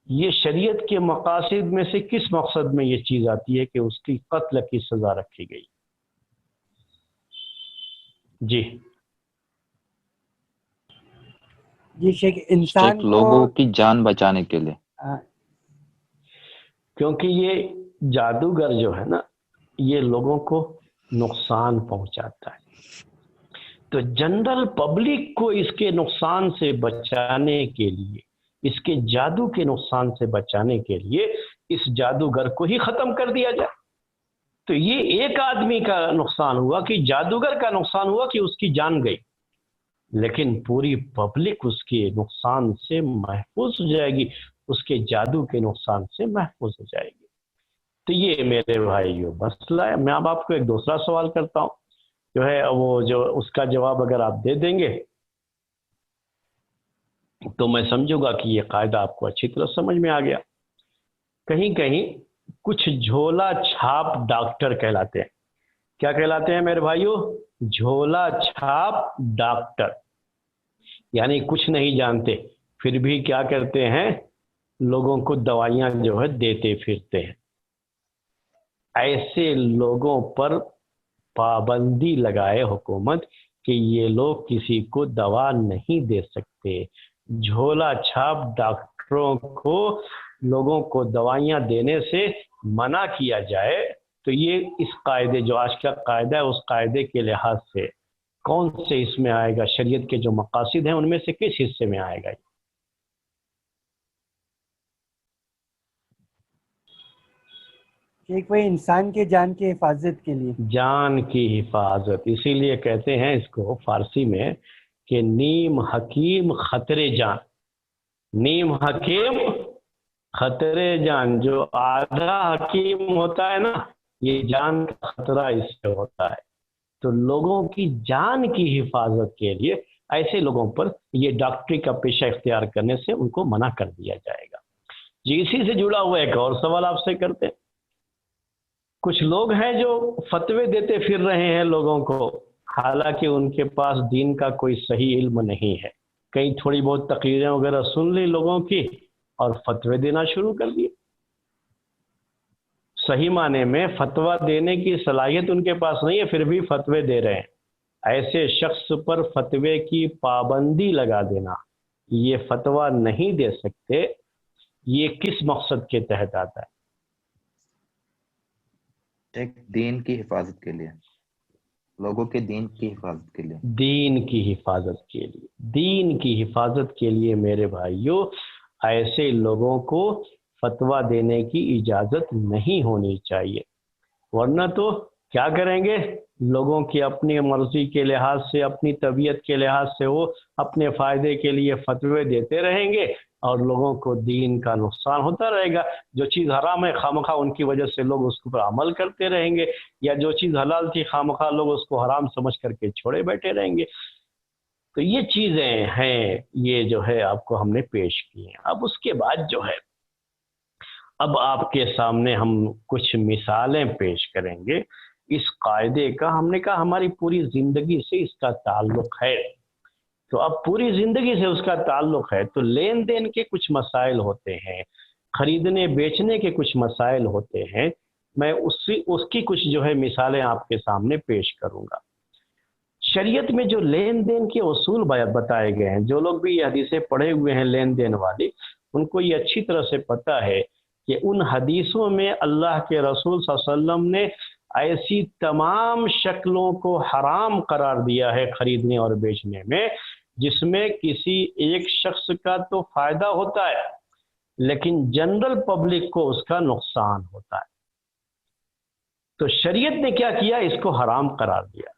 یہ شریعت کے مقاصد میں سے کس مقصد میں یہ چیز آتی ہے کہ اس کی قتل کی سزا رکھی گئی؟ جی شیخ، انسان کو لوگوں کی جان بچانے کے لیے. کیونکہ یہ جادوگر جو ہے نا، یہ لوگوں کو نقصان پہنچاتا ہے. تو جنرل پبلک کو اس کے نقصان سے بچانے کے لیے، اس کے جادو کے نقصان سے بچانے کے لیے اس جادوگر کو ہی ختم کر دیا جائے. تو یہ ایک آدمی کا نقصان ہوا کہ جادوگر کا نقصان ہوا کہ اس کی جان گئی، لیکن پوری پبلک اس کے نقصان سے محفوظ ہو جائے گی، اس کے جادو کے نقصان سے محفوظ ہو جائے گی. تو یہ میرے بھائیو مسئلہ ہے. میں اب آپ کو ایک دوسرا سوال کرتا ہوں، جو ہے وہ جو اس کا جواب اگر آپ دے دیں گے تو میں سمجھوں گا کہ یہ قاعدہ آپ کو اچھی طرح سمجھ میں آ گیا. کہیں کہیں کچھ جھولا چھاپ ڈاکٹر کہلاتے ہیں. کیا کہلاتے ہیں میرے بھائیو؟ جھولا چھاپ ڈاکٹر. یعنی کچھ نہیں جانتے پھر بھی کیا کرتے ہیں، لوگوں کو دوائیاں جو ہے دیتے پھرتے ہیں. ایسے لوگوں پر پابندی لگائے حکومت کہ یہ لوگ کسی کو دوا نہیں دے سکتے، جھولا چھاپ ڈاکٹروں کو لوگوں کو دوائیاں دینے سے منع کیا جائے تو یہ اس قاعدے جو آج کا قاعدہ ہے اس قاعدے کے لحاظ سے کون سے اس میں آئے گا؟ شریعت کے جو مقاصد ہیں ان میں سے کس حصے میں آئے گا؟ کہ کوئی انسان کے جان کی حفاظت کے لیے، جان کی حفاظت، اسی لیے کہتے ہیں اس کو فارسی میں کہ نیم حکیم خطرے جان، نیم حکیم خطرے جان، جو آدھا حکیم ہوتا ہے نا یہ جان کا خطرہ اس سے ہوتا ہے۔ تو لوگوں کی جان کی حفاظت کے لیے ایسے لوگوں پر یہ ڈاکٹری کا پیشہ اختیار کرنے سے ان کو منع کر دیا جائے گا۔ جی اسی سے جڑا ہوا ایک اور سوال آپ سے کرتے ہیں۔ کچھ لوگ ہیں جو فتوے دیتے پھر رہے ہیں لوگوں کو، حالانکہ ان کے پاس دین کا کوئی صحیح علم نہیں ہے، کہیں تھوڑی بہت تقریریں وغیرہ سن لی لوگوں کی اور فتوے دینا شروع کر دیے۔ صحیح معنی میں فتویٰ دینے کی صلاحیت ان کے پاس نہیں ہے، پھر بھی فتوے دے رہے ہیں۔ ایسے شخص پر فتوے کی پابندی لگا دینا، یہ فتویٰ نہیں دے سکتے، یہ کس مقصد کے تحت آتا ہے؟ ایک دین کی حفاظت کے لیے، لوگوں کے دین کی حفاظت کے لیے، دین کی حفاظت کے لیے، دین کی حفاظت کے لیے میرے بھائیوں ایسے لوگوں کو فتویٰ دینے کی اجازت نہیں ہونی چاہیے، ورنہ تو کیا کریں گے؟ لوگوں کی اپنی مرضی کے لحاظ سے، اپنی طبیعت کے لحاظ سے وہ اپنے فائدے کے لیے فتوے دیتے رہیں گے اور لوگوں کو دین کا نقصان ہوتا رہے گا۔ جو چیز حرام ہے خواہ ان کی وجہ سے لوگ اس پر عمل کرتے رہیں گے، یا جو چیز حلال تھی خواہ لوگ اس کو حرام سمجھ کر کے چھوڑے بیٹھے رہیں گے۔ تو یہ چیزیں ہیں، یہ جو ہے آپ کو ہم نے پیش کی ہیں۔ اب اس کے بعد جو ہے اب آپ کے سامنے ہم کچھ مثالیں پیش کریں گے اس قاعدے کا۔ ہم نے کہا ہماری پوری زندگی سے اس کا تعلق ہے، تو اب پوری زندگی سے اس کا تعلق ہے تو لین دین کے کچھ مسائل ہوتے ہیں، خریدنے بیچنے کے کچھ مسائل ہوتے ہیں، میں اس کی کچھ جو ہے مثالیں آپ کے سامنے پیش کروں گا۔ شریعت میں جو لین دین کے اصول بتائے گئے ہیں، جو لوگ بھی یہ حدیثیں پڑھے ہوئے ہیں لین دین والی، ان کو یہ اچھی طرح سے پتہ ہے کہ ان حدیثوں میں اللہ کے رسول صلی اللہ علیہ وسلم نے ایسی تمام شکلوں کو حرام قرار دیا ہے خریدنے اور بیچنے میں، جس میں کسی ایک شخص کا تو فائدہ ہوتا ہے لیکن جنرل پبلک کو اس کا نقصان ہوتا ہے۔ تو شریعت نے کیا کیا؟ اس کو حرام قرار دیا،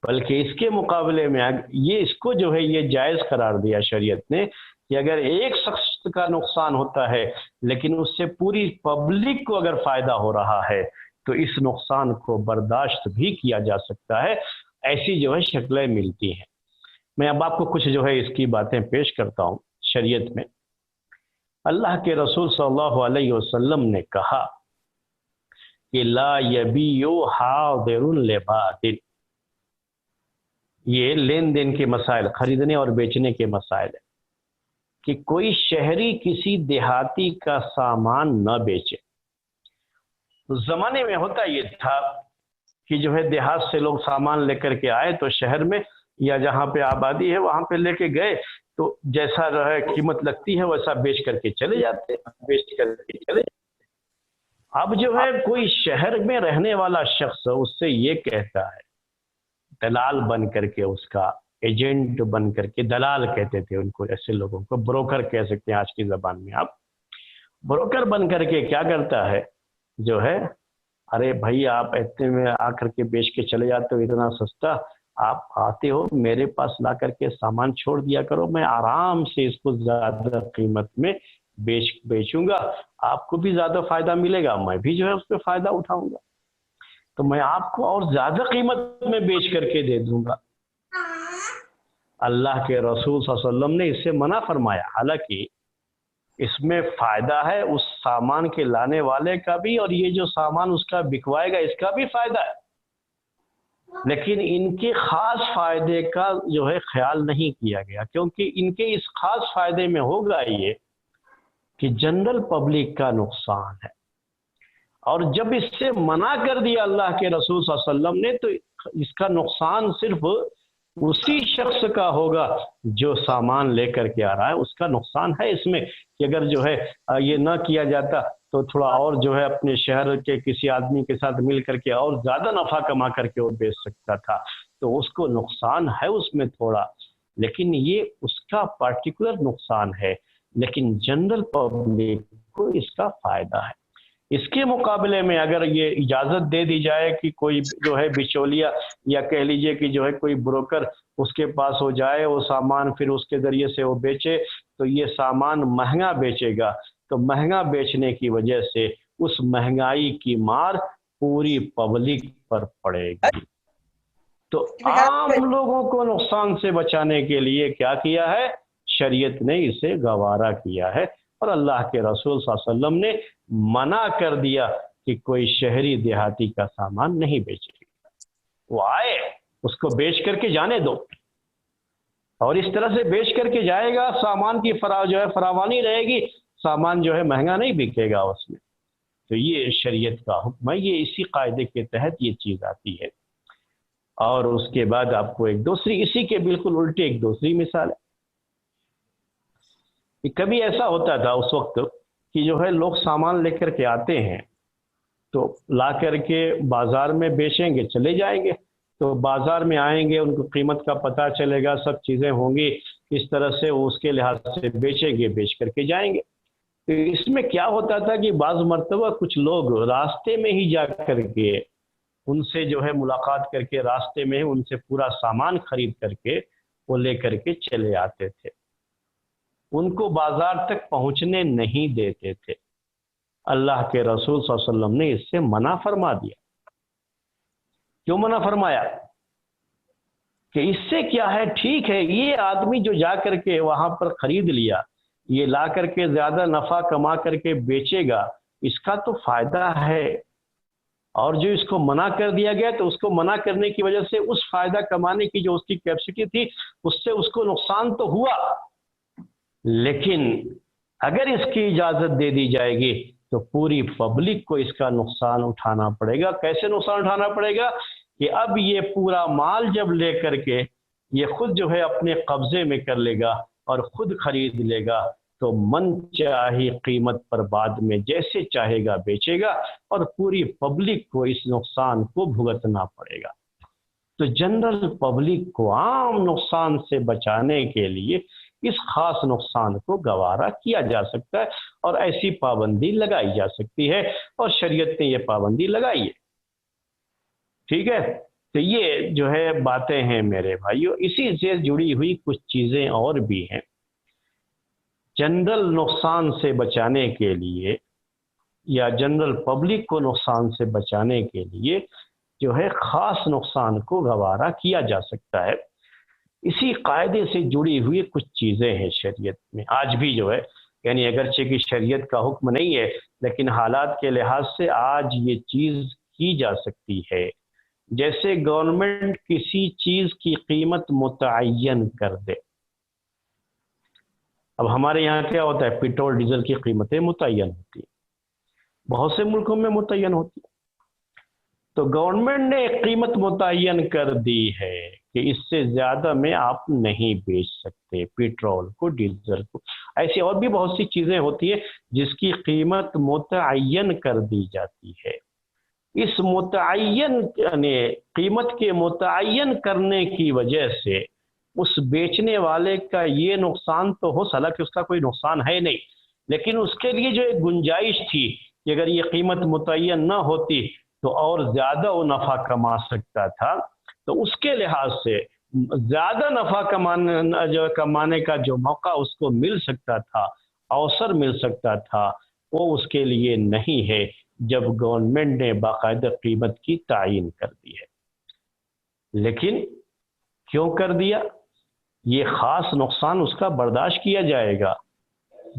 بلکہ اس کے مقابلے میں یہ اس کو جو ہے یہ جائز قرار دیا شریعت نے کہ اگر ایک شخص کا نقصان ہوتا ہے لیکن اس سے پوری پبلک کو اگر فائدہ ہو رہا ہے تو اس نقصان کو برداشت بھی کیا جا سکتا ہے۔ ایسی جو ہے شکلیں ملتی ہیں۔ میں اب آپ کو کچھ جو ہے اس کی باتیں پیش کرتا ہوں۔ شریعت میں اللہ کے رسول صلی اللہ علیہ وسلم نے کہا کہ لا یبیع حاضر لباد، یہ لین دین کے مسائل، خریدنے اور بیچنے کے مسائل ہیں کہ کوئی شہری کسی دیہاتی کا سامان نہ بیچے۔ اس زمانے میں ہوتا یہ تھا کہ جو ہے دیہات سے لوگ سامان لے کر کے آئے تو شہر میں یا جہاں پہ آبادی ہے وہاں پہ لے کے گئے تو جیسا رہے قیمت لگتی ہے ویسا بیچ کر کے چلے جاتے۔ اب جو ہے کوئی شہر میں رہنے والا شخص اس سے یہ کہتا ہے، دلال بن کر کے، اس کا ایجنٹ بن کر کے، دلال کہتے تھے ان کو، ایسے لوگوں کو بروکر کہہ سکتے ہیں آج کی زبان میں۔ آپ بروکر بن کر کے کیا کرتا ہے جو ہے، ارے بھائی آپ اتنے میں آ کر کے بیچ کے چلے جاتے ہو اتنا سستا، آپ آتے ہو میرے پاس لا کر کے سامان چھوڑ دیا کرو، میں آرام سے اس کو زیادہ قیمت میں بیچوں گا، آپ کو بھی زیادہ فائدہ ملے گا، میں بھی جو ہے اس پہ فائدہ اٹھاؤں گا، تو میں آپ کو اور زیادہ قیمت میں بیچ کر کے دے دوں گا۔ اللہ کے رسول صلی اللہ علیہ وسلم نے اس سے منع فرمایا، حالانکہ اس میں فائدہ ہے اس سامان کے لانے والے کا بھی، اور یہ جو سامان اس کا بکوائے گا اس کا بھی فائدہ ہے، لیکن ان کے خاص فائدے کا جو ہے خیال نہیں کیا گیا، کیونکہ ان کے اس خاص فائدے میں ہوگا یہ کہ جنرل پبلک کا نقصان ہے، اور جب اس سے منع کر دیا اللہ کے رسول صلی اللہ علیہ وسلم نے تو اس کا نقصان صرف اسی شخص کا ہوگا جو سامان لے کر کے آ رہا ہے. اس کا نقصان ہے اس میں کہ اگر جو ہے یہ نہ کیا جاتا تو تھوڑا اور جو ہے اپنے شہر کے کسی آدمی کے ساتھ مل کر کے اور زیادہ نفع کما کر کے وہ بیچ سکتا تھا. تو اس کو نقصان ہے اس میں تھوڑا، لیکن یہ اس کا پارٹیکولر نقصان ہے، لیکن جنرل پبلک کو اس کا فائدہ ہے. اس کے مقابلے میں اگر یہ اجازت دے دی جائے کہ کوئی جو ہے بچولیا یا کہہ لیجئے کہ جو ہے کوئی بروکر اس کے پاس ہو جائے، وہ سامان پھر اس کے ذریعے سے وہ بیچے، تو یہ سامان مہنگا بیچے گا. تو مہنگا بیچنے کی وجہ سے اس مہنگائی کی مار پوری پبلک پر پڑے گی. تو عام لوگوں کو نقصان سے بچانے کے لیے کیا کیا ہے؟ شریعت نے اسے گوارا کیا ہے، اور اللہ کے رسول صلی اللہ علیہ وسلم نے منع کر دیا کہ کوئی شہری دیہاتی کا سامان نہیں بیچے گا. وہ آئے اس کو بیچ کر کے جانے دو، اور اس طرح سے بیچ کر کے جائے گا، سامان کی جو ہے فراوانی رہے گی، سامان جو ہے مہنگا نہیں بکے گا اس میں. تو یہ شریعت کا حکم ہے، یہ اسی قاعدے کے تحت یہ چیز آتی ہے. اور اس کے بعد آپ کو ایک دوسری اسی کے بالکل الٹے ایک دوسری مثال ہے. کبھی ایسا ہوتا تھا اس وقت کہ جو ہے لوگ سامان لے کر کے آتے ہیں تو لا کر کے بازار میں بیچیں گے، چلے جائیں گے. تو بازار میں آئیں گے، ان کو قیمت کا پتہ چلے گا، سب چیزیں ہوں گی، اس طرح سے وہ اس کے لحاظ سے بیچیں گے، بیچ کر کے جائیں گے. تو اس میں کیا ہوتا تھا کہ بعض مرتبہ کچھ لوگ راستے میں ہی جا کر کے ان سے جو ہے ملاقات کر کے راستے میں ان سے پورا سامان خرید کر کے وہ لے کر کے چلے آتے تھے. ان کو بازار تک پہنچنے نہیں دیتے تھے. اللہ کے رسول صلی اللہ علیہ وسلم نے اس سے منع فرما دیا. کیوں منع فرمایا؟ کہ اس سے کیا ہے، ٹھیک ہے یہ آدمی جو جا کر کے وہاں پر خرید لیا، یہ لا کر کے زیادہ نفع کما کر کے بیچے گا، اس کا تو فائدہ ہے. اور جو اس کو منع کر دیا گیا تو اس کو منع کرنے کی وجہ سے اس فائدہ کمانے کی جو اس کی کیپیسٹی تھی اس سے اس کو نقصان تو ہوا. لیکن اگر اس کی اجازت دے دی جائے گی تو پوری پبلک کو اس کا نقصان اٹھانا پڑے گا. کیسے نقصان اٹھانا پڑے گا؟ کہ اب یہ پورا مال جب لے کر کے یہ خود جو ہے اپنے قبضے میں کر لے گا اور خود خرید لے گا تو من چاہی قیمت پر بعد میں جیسے چاہے گا بیچے گا، اور پوری پبلک کو اس نقصان کو بھگتنا پڑے گا. تو جنرل پبلک کو عام نقصان سے بچانے کے لیے اس خاص نقصان کو گوارا کیا جا سکتا ہے، اور ایسی پابندی لگائی جا سکتی ہے، اور شریعت نے یہ پابندی لگائی ہے. ٹھیک ہے، تو یہ جو ہے باتیں ہیں میرے بھائیوں. اسی سے جڑی ہوئی کچھ چیزیں اور بھی ہیں. جنرل نقصان سے بچانے کے لیے یا جنرل پبلک کو نقصان سے بچانے کے لیے جو ہے خاص نقصان کو گوارا کیا جا سکتا ہے. اسی قاعدے سے جڑی ہوئی کچھ چیزیں ہیں شریعت میں آج بھی جو ہے، یعنی اگرچہ کہ شریعت کا حکم نہیں ہے لیکن حالات کے لحاظ سے آج یہ چیز کی جا سکتی ہے. جیسے گورنمنٹ کسی چیز کی قیمت متعین کر دے. اب ہمارے یہاں کیا ہوتا ہے، پیٹرول ڈیزل کی قیمتیں متعین ہوتی ہیں، بہت سے ملکوں میں متعین ہوتی ہے. تو گورنمنٹ نے ایک قیمت متعین کر دی ہے کہ اس سے زیادہ میں آپ نہیں بیچ سکتے پیٹرول کو، ڈیزل کو. ایسی اور بھی بہت سی چیزیں ہوتی ہیں جس کی قیمت متعین کر دی جاتی ہے. اس متعین یعنی قیمت کے متعین کرنے کی وجہ سے اس بیچنے والے کا یہ نقصان تو ہو، حالانکہ اس کا کوئی نقصان ہے نہیں، لیکن اس کے لیے جو ایک گنجائش تھی کہ اگر یہ قیمت متعین نہ ہوتی تو اور زیادہ وہ نفع کما سکتا تھا. تو اس کے لحاظ سے زیادہ نفع کمانے کا جو موقع اس کو مل سکتا تھا، اوسر مل سکتا تھا، وہ اس کے لیے نہیں ہے جب گورنمنٹ نے باقاعدہ قیمت کی تعین کر دی ہے. لیکن کیوں کر دیا؟ یہ خاص نقصان اس کا برداشت کیا جائے گا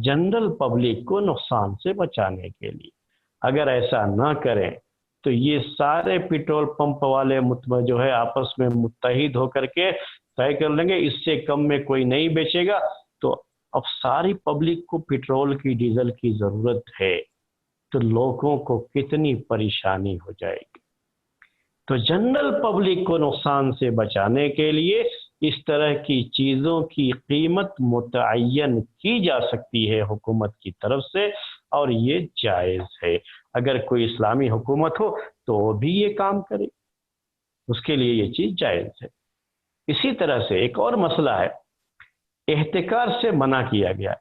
جنرل پبلک کو نقصان سے بچانے کے لیے. اگر ایسا نہ کریں تو یہ سارے پیٹرول پمپ والے جو ہے آپس میں متحد ہو کر کے طے کر لیں گے اس سے کم میں کوئی نہیں بیچے گا. تو اب ساری پبلک کو پیٹرول کی، ڈیزل کی ضرورت ہے، تو لوگوں کو کتنی پریشانی ہو جائے گی. تو جنرل پبلک کو نقصان سے بچانے کے لیے اس طرح کی چیزوں کی قیمت متعین کی جا سکتی ہے حکومت کی طرف سے، اور یہ جائز ہے۔ اگر کوئی اسلامی حکومت ہو تو وہ بھی یہ کام کرے، اس کے لیے یہ چیز جائز ہے۔ اسی طرح سے ایک اور مسئلہ ہے، احتکار سے منع کیا گیا ہے۔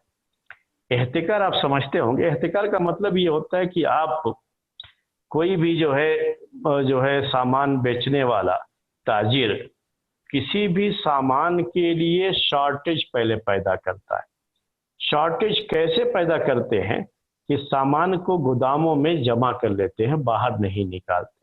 احتکار آپ سمجھتے ہوں گے، احتکار کا مطلب یہ ہوتا ہے کہ آپ کوئی بھی جو ہے سامان بیچنے والا تاجر کسی بھی سامان کے لیے شارٹیج پہلے پیدا کرتا ہے۔ شارٹیج کیسے پیدا کرتے ہیں کہ سامان کو گوداموں میں جمع کر لیتے ہیں، باہر نہیں نکالتے،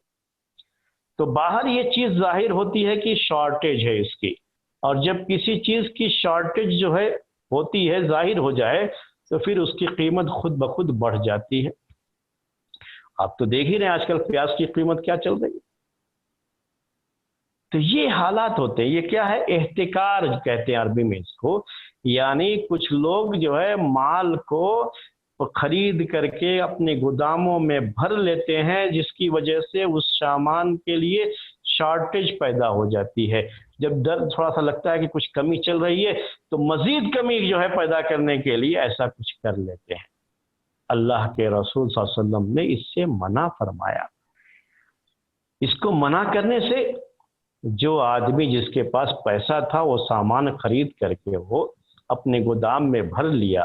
تو باہر یہ چیز ظاہر ہوتی ہے کہ شارٹیج ہے اس کی، اور جب کسی چیز کی شارٹیج جو ہے ہوتی ہے، ظاہر ہو جائے، تو پھر اس کی قیمت خود بخود بڑھ جاتی ہے۔ آپ تو دیکھ ہی رہے ہیں آج کل پیاز کی قیمت کیا چل رہی ہے۔ تو یہ حالات ہوتے ہیں، یہ کیا ہے؟ احتکار کہتے ہیں عربی میں اس کو، یعنی کچھ لوگ جو ہے مال کو خرید کر کے اپنے گوداموں میں بھر لیتے ہیں، جس کی وجہ سے اس سامان کے لیے شارٹیج پیدا ہو جاتی ہے۔ جب تھوڑا سا لگتا ہے کہ کچھ کمی چل رہی ہے تو مزید کمی جو ہے پیدا کرنے کے لیے ایسا کچھ کر لیتے ہیں۔ اللہ کے رسول صلی اللہ علیہ وسلم نے اس سے منع فرمایا۔ اس کو منع کرنے سے جو آدمی جس کے پاس پیسہ تھا وہ سامان خرید کر کے وہ اپنے گودام میں بھر لیا،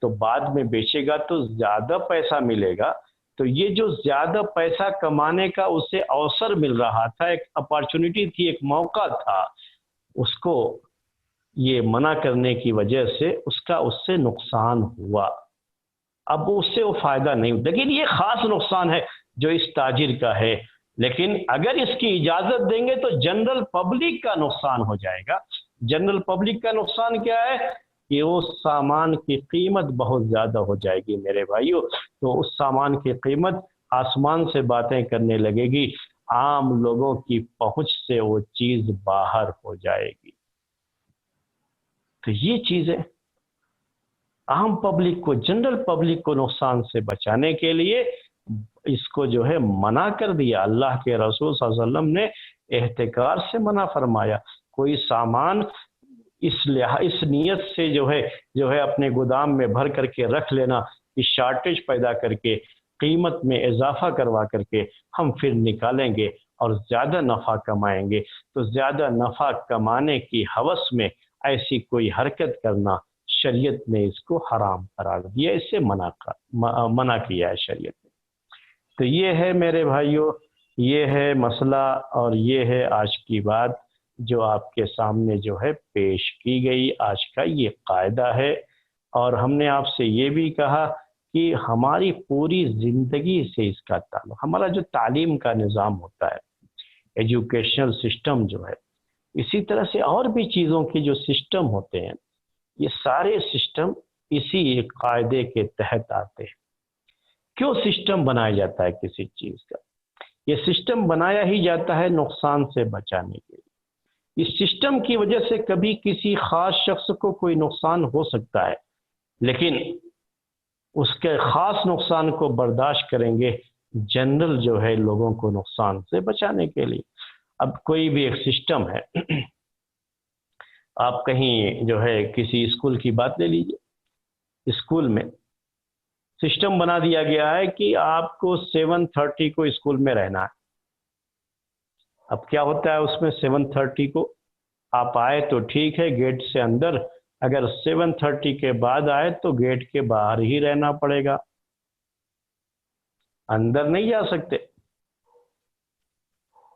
تو بعد میں بیچے گا تو زیادہ پیسہ ملے گا، تو یہ جو زیادہ پیسہ کمانے کا اسے اوسر مل رہا تھا، ایک اپارچونٹی تھی، ایک موقع تھا، اس کو یہ منع کرنے کی وجہ سے اس سے نقصان ہوا۔ اب اس سے وہ فائدہ نہیں، لیکن یہ خاص نقصان ہے جو اس تاجر کا ہے، لیکن اگر اس کی اجازت دیں گے تو جنرل پبلک کا نقصان ہو جائے گا۔ جنرل پبلک کا نقصان کیا ہے کہ اس سامان کی قیمت بہت زیادہ ہو جائے گی میرے بھائیو، تو اس سامان کی قیمت آسمان سے باتیں کرنے لگے گی، عام لوگوں کی پہنچ سے وہ چیز باہر ہو جائے گی۔ تو یہ چیزیں عام پبلک کو، جنرل پبلک کو نقصان سے بچانے کے لیے اس کو جو ہے منع کر دیا۔ اللہ کے رسول صلی اللہ علیہ وسلم نے احتکار سے منع فرمایا۔ کوئی سامان اس نیت سے جو ہے اپنے گودام میں بھر کر کے رکھ لینا کہ شارٹیج پیدا کر کے قیمت میں اضافہ کروا کر کے ہم پھر نکالیں گے اور زیادہ نفع کمائیں گے، تو زیادہ نفع کمانے کی ہوس میں ایسی کوئی حرکت کرنا شریعت نے اس کو حرام قرار دیا، اس سے منع کیا ہے شریعت نے۔ تو یہ ہے میرے بھائیوں، یہ ہے مسئلہ اور یہ ہے آج کی بات جو آپ کے سامنے جو ہے پیش کی گئی۔ آج کا یہ قاعدہ ہے، اور ہم نے آپ سے یہ بھی کہا کہ ہماری پوری زندگی سے اس کا تعلق، ہمارا جو تعلیم کا نظام ہوتا ہے، ایجوکیشنل سسٹم جو ہے، اسی طرح سے اور بھی چیزوں کے جو سسٹم ہوتے ہیں، یہ سارے سسٹم اسی ایک قاعدے کے تحت آتے ہیں۔ کیوں سسٹم بنایا جاتا ہے کسی چیز کا؟ یہ سسٹم بنایا ہی جاتا ہے نقصان سے بچانے کے لیے۔ اس سسٹم کی وجہ سے کبھی کسی خاص شخص کو کوئی نقصان ہو سکتا ہے، لیکن اس کے خاص نقصان کو برداشت کریں گے جنرل جو ہے لوگوں کو نقصان سے بچانے کے لیے۔ اب کوئی بھی ایک سسٹم ہے، آپ کہیں جو ہے کسی اسکول کی بات لے لیجئے، اسکول میں سسٹم بنا دیا گیا ہے کہ آپ کو 7:30 کو اسکول میں رہنا ہے۔ اب کیا ہوتا ہے اس میں 7:30 کو آپ آئے تو ٹھیک ہے گیٹ سے اندر، اگر 7:30 کے بعد آئے تو گیٹ کے باہر ہی رہنا پڑے گا، اندر نہیں جا سکتے۔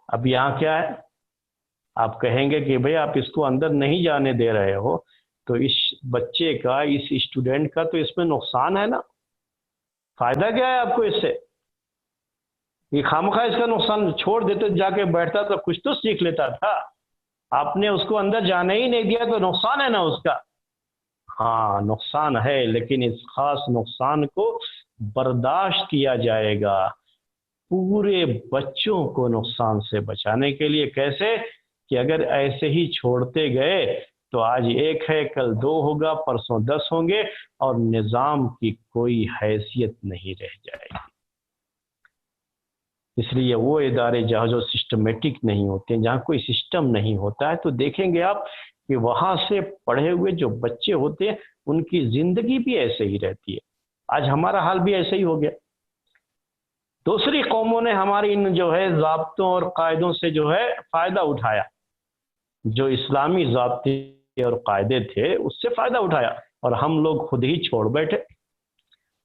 اب یہاں کیا ہے، آپ کہیں گے کہ بھئی آپ اس کو اندر نہیں جانے دے رہے ہو، تو اس بچے کا، اس اسٹوڈنٹ کا تو اس میں نقصان ہے نا، فائدہ کیا ہے آپ کو اس سے؟ یہ خامخواہ اس کا نقصان چھوڑ دیتے، جا کے بیٹھتا تو کچھ تو سیکھ لیتا تھا، آپ نے اس کو اندر جانے ہی نہیں دیا تو نقصان ہے نا اس کا۔ ہاں نقصان ہے، لیکن اس خاص نقصان کو برداشت کیا جائے گا پورے بچوں کو نقصان سے بچانے کے لیے۔ کیسے کہ اگر ایسے ہی چھوڑتے گئے تو آج 1 ہے، کل 2 ہوگا، پرسوں 10 ہوں گے، اور نظام کی کوئی حیثیت نہیں رہ جائے گی۔ اس لیے وہ ادارے جہاں جو سسٹمیٹک نہیں ہوتے ہیں، جہاں کوئی سسٹم نہیں ہوتا ہے، تو دیکھیں گے آپ کہ وہاں سے پڑھے ہوئے جو بچے ہوتے ہیں ان کی زندگی بھی ایسے ہی رہتی ہے۔ آج ہمارا حال بھی ایسے ہی ہو گیا۔ دوسری قوموں نے ہماری ان جو ہے ضابطوں اور قاعدوں سے جو ہے فائدہ اٹھایا، جو اسلامی ضابطے اور قاعدے تھے اس سے فائدہ اٹھایا، اور ہم لوگ خود ہی چھوڑ بیٹھے۔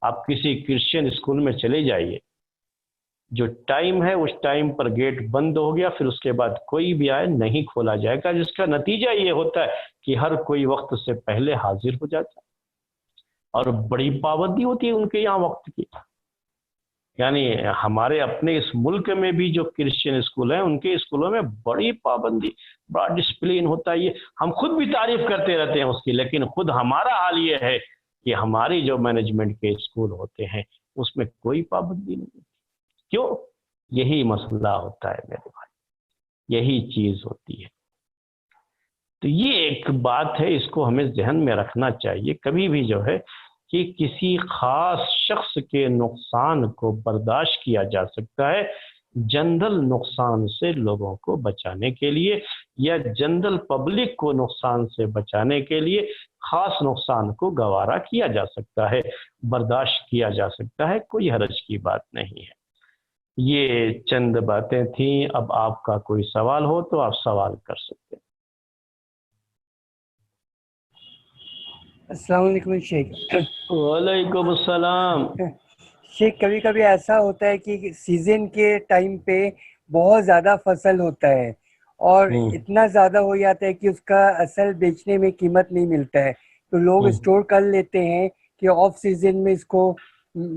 آپ کسی کرسچن اسکول میں چلے جائیے، جو ٹائم ہے اس ٹائم پر گیٹ بند ہو گیا، پھر اس کے بعد کوئی بھی آئے نہیں کھولا جائے گا، جس کا نتیجہ یہ ہوتا ہے کہ ہر کوئی وقت سے پہلے حاضر ہو جاتا ہے، اور بڑی پابندی ہوتی ہے ان کے یہاں وقت کی۔ یعنی ہمارے اپنے اس ملک میں بھی جو کرسچن اسکول ہیں ان کے اسکولوں میں بڑی پابندی، بڑا ڈسپلن ہوتا ہے۔ یہ ہم خود بھی تعریف کرتے رہتے ہیں اس کی، لیکن خود ہمارا حال یہ ہے کہ ہماری جو مینجمنٹ کے اسکول ہوتے ہیں اس میں کوئی پابندی نہیں۔ کیوں؟ یہی مسئلہ ہوتا ہے میرے بھائی، یہی چیز ہوتی ہے۔ تو یہ ایک بات ہے، اس کو ہمیں ذہن میں رکھنا چاہیے کبھی بھی جو ہے کہ کسی خاص شخص کے نقصان کو برداشت کیا جا سکتا ہے جنرل نقصان سے لوگوں کو بچانے کے لیے، یا جنرل پبلک کو نقصان سے بچانے کے لیے خاص نقصان کو گوارا کیا جا سکتا ہے، برداشت کیا جا سکتا ہے، کوئی حرج کی بات نہیں ہے۔ یہ چند باتیں تھیں، اب آپ کا کوئی سوال ہو تو آپ سوال کر سکتے ہیں۔ السلام علیکم شیخ۔ وعلیکم السلام۔ شیخ کبھی کبھی ایسا ہوتا ہے کہ سیزن کے ٹائم پہ بہت زیادہ فصل ہوتا ہے اور اتنا زیادہ ہو جاتا ہے کہ اس کا اصل بیچنے میں قیمت نہیں ملتا ہے، تو لوگ اسٹور کر لیتے ہیں کہ آف سیزن میں اس کو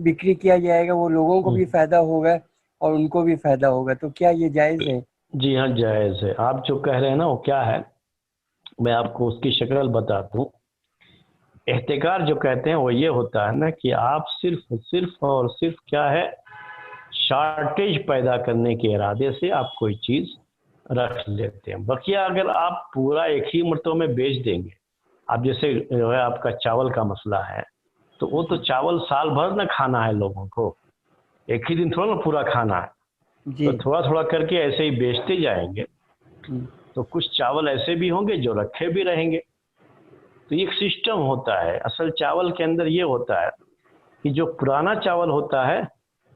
بکری کیا جائے گا، وہ لوگوں کو بھی فائدہ ہوگا اور ان کو بھی فائدہ ہوگا، تو کیا یہ جائز ہے؟ جی ہاں جائز ہے۔ آپ جو کہہ رہے ہیں نا وہ کیا ہے، میں آپ کو اس کی شکل بتاتا ہوں۔ احتکار جو کہتے ہیں وہ یہ ہوتا ہے نا کہ آپ صرف اور صرف کیا ہے، شارٹیج پیدا کرنے کے ارادے سے آپ کوئی چیز رکھ لیتے ہیں، بقیہ اگر آپ پورا ایک ہی مرتبہ میں بیچ دیں گے، آپ جیسے جو ہے آپ کا چاول کا مسئلہ ہے، تو وہ تو چاول سال بھر نہ کھانا ہے لوگوں کو، ایک ہی دن تھوڑا نا پورا کھانا ہے، تو تھوڑا تھوڑا کر کے ایسے ہی بیچتے جائیں گے، تو کچھ چاول ایسے بھی ہوں گے جو رکھے بھی رہیں گے۔ تو ایک سسٹم ہوتا ہے، اصل چاول کے اندر یہ ہوتا ہے کہ جو پرانا چاول ہوتا ہے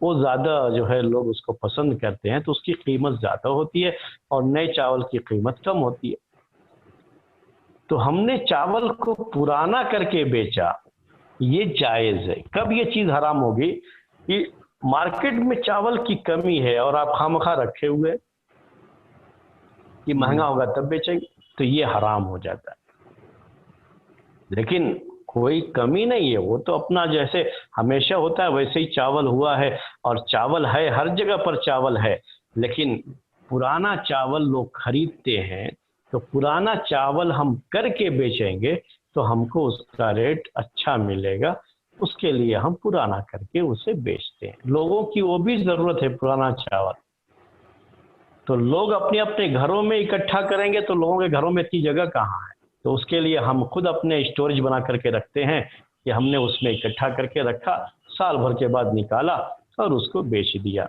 وہ زیادہ جو ہے لوگ اس کو پسند کرتے ہیں، تو اس کی قیمت زیادہ ہوتی ہے اور نئے چاول کی قیمت کم ہوتی ہے۔ تو ہم نے چاول کو پرانا کر کے بیچا، یہ جائز ہے۔ کب یہ چیز حرام ہوگی کہ مارکیٹ میں چاول کی کمی ہے اور آپ خواہ رکھے ہوئے کہ مہنگا ہوگا تب بیچیں گے، تو یہ حرام ہو جاتا ہے۔ لیکن کوئی کمی نہیں ہے، وہ تو اپنا جیسے ہمیشہ ہوتا ہے ویسے ہی چاول ہوا ہے، اور چاول ہے، ہر جگہ پر چاول ہے، لیکن پرانا چاول لوگ خریدتے ہیں، تو پرانا چاول ہم کر کے بیچیں گے تو ہم کو اس کا ریٹ اچھا ملے گا، اس کے لیے ہم پرانا کر کے اسے بیچتے ہیں۔ لوگوں کی وہ بھی ضرورت ہے پرانا چاول، تو لوگ اپنے اپنے گھروں میں اکٹھا کریں گے تو لوگوں کے گھروں میں اتنی جگہ کہاں ہے، تو اس کے لیے ہم خود اپنے اسٹوریج بنا کر کے رکھتے ہیں کہ ہم نے اس میں اکٹھا کر کے رکھا، سال بھر کے بعد نکالا اور اس کو بیچ دیا،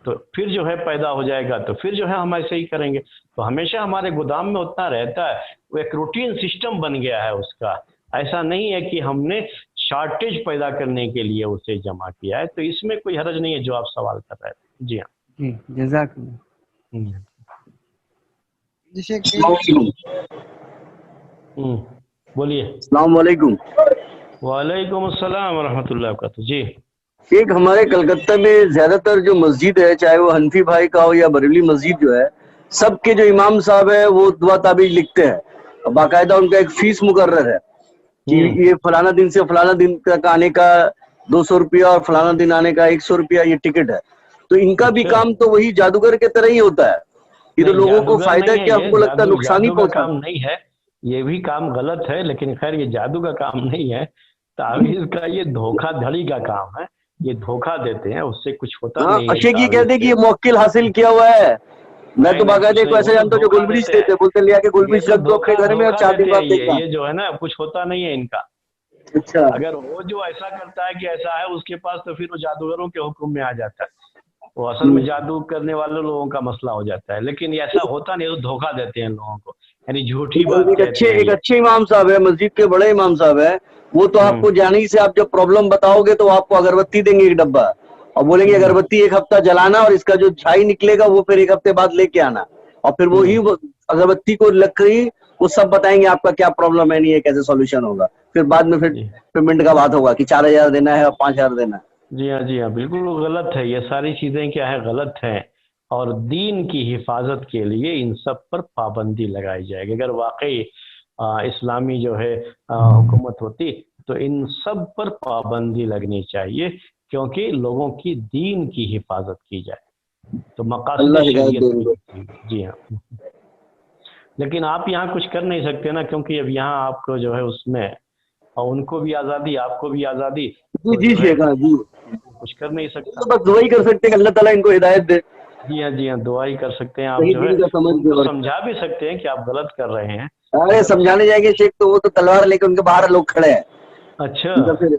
تو پھر جو ہے پیدا ہو جائے گا، تو پھر جو ہے ہم ایسے ہی کریں گے۔ تو ہمیشہ ہمارے گودام میں اتنا رہتا ہے، وہ ایک روٹین سسٹم بن گیا ہے اس کا، ایسا نہیں ہے کہ ہم نے شارٹیج پیدا کرنے کے لیے اسے جمع کیا ہے، تو اس میں کوئی حرج نہیں ہے جو آپ سوال کر رہے ہیں۔ جی ہاں جی جزاک اللہ۔ بولیے۔ السلام علیکم۔ وعلیکم السلام ورحمۃ اللہ وبرکاتہ۔ جی ایک ہمارے کلکتہ میں زیادہ تر جو مسجد ہے، چاہے وہ حنفی بھائی کا ہو یا بریلوی مسجد جو ہے، سب کے جو امام صاحب ہے وہ دعا تعبیر لکھتے ہیں، باقاعدہ ان کا ایک فیس مقرر ہے کہ یہ فلانا دن سے فلانا دن تک آنے کا 200 روپیہ اور فلانا دن آنے کا 100 روپیہ یہ ٹکٹ ہے۔ تو ان کا بھی کام تو وہی جادوگر کے طرح ہی ہوتا ہے، یہ تو لوگوں کو فائدہ کیا، ہم کو لگتا ہے نقصان ہی پہنچا۔ کام نہیں ہے، یہ بھی کام غلط ہے، لیکن خیر یہ جادو کا کام نہیں ہے، تعویذ کا یہ دھوکہ دھڑی کا کام ہے، یہ دھوکہ دیتے ہیں، اس سے کچھ ہوتا نہیں ہے۔ اشیک یہ کہتے ہیں کہ یہ موکل حاصل کیا ہوا ہے، میں تو باقاعدہ کو ایسا جانتا ہوں جو گلبریز دیتے ہیں، بولتے لیا کہ گلبریز رکھ دو اپنے گھر میں اور 4 دن بعد دیکھنا۔ یہ جو ہے نا کچھ ہوتا نہیں ہے ان کا۔ اگر وہ جو ایسا کرتا ہے کہ ایسا ہے اس کے پاس، تو پھر وہ جادوگروں کے حکم میں آ جاتا ہے، وہ اصل میں جادو کرنے والے لوگوں کا مسئلہ ہو جاتا ہے، لیکن ایسا ہوتا نہیں، وہ دھوکہ دیتے ہیں لوگوں کو، یعنی جھوٹی بات کہتے ہیں ایک اچھے امام صاحب ہے، مسجد کے بڑے امام صاحب ہے، وہ تو آپ کو جانے سے آپ جب پرابلم بتاؤ گے تو آپ کو اگربتی دیں گے ایک ڈبہ، اور بولیں گے اگربتی ایک ہفتہ جلانا اور اس کا جو چھائی نکلے گا وہ پھر ایک ہفتے بعد لے کے آنا، اور پھر وہی اگربتی کو لگ کر وہ سب بتائیں گے آپ کا کیا پرابلم ہے، نہیں ہے کیسے سولوشن ہوگا، پھر بعد میں پھر پیمنٹ کا بات ہوگا کہ 4000 دینا ہے اور 5000 دینا ہے۔ جی ہاں بالکل غلط ہے، یہ ساری چیزیں کیا ہے غلط ہیں، اور دین کی حفاظت کے لیے ان سب پر پابندی لگائی جائے گی۔ اگر واقعی اسلامی جو ہے حکومت ہوتی تو ان سب پر پابندی لگنی چاہیے، کیونکہ لوگوں کی دین کی حفاظت کی جائے تو مقاصد اللہ ہدایت شریعت دیں گے۔ کی۔ جی ہاں، لیکن آپ یہاں کچھ کر نہیں سکتے نا، کیونکہ اب یہاں آپ کو جو ہے اس میں اور ان کو بھی آزادی، آپ کو بھی آزادی، جی تو جی جو ہے شیخ، جی کچھ کر نہیں سکتا۔ تو بس دعا ہی کر سکتے ہیں کہ اللہ تعالیٰ ان کو ہدایت دے، جی ہاں دعا ہی کر سکتے ہیں، آپ صحیح جو ہے دین کا سمجھ ان دے۔ کو اور سمجھا بھی سکتے ہیں کہ آپ غلط کر رہے ہیں۔ ارے اگر سمجھانے جائیں گے شیخ تو وہ تو تلوار لے کے ان کے باہر لوگ کھڑے ہیں، اچھا، ان کا پھر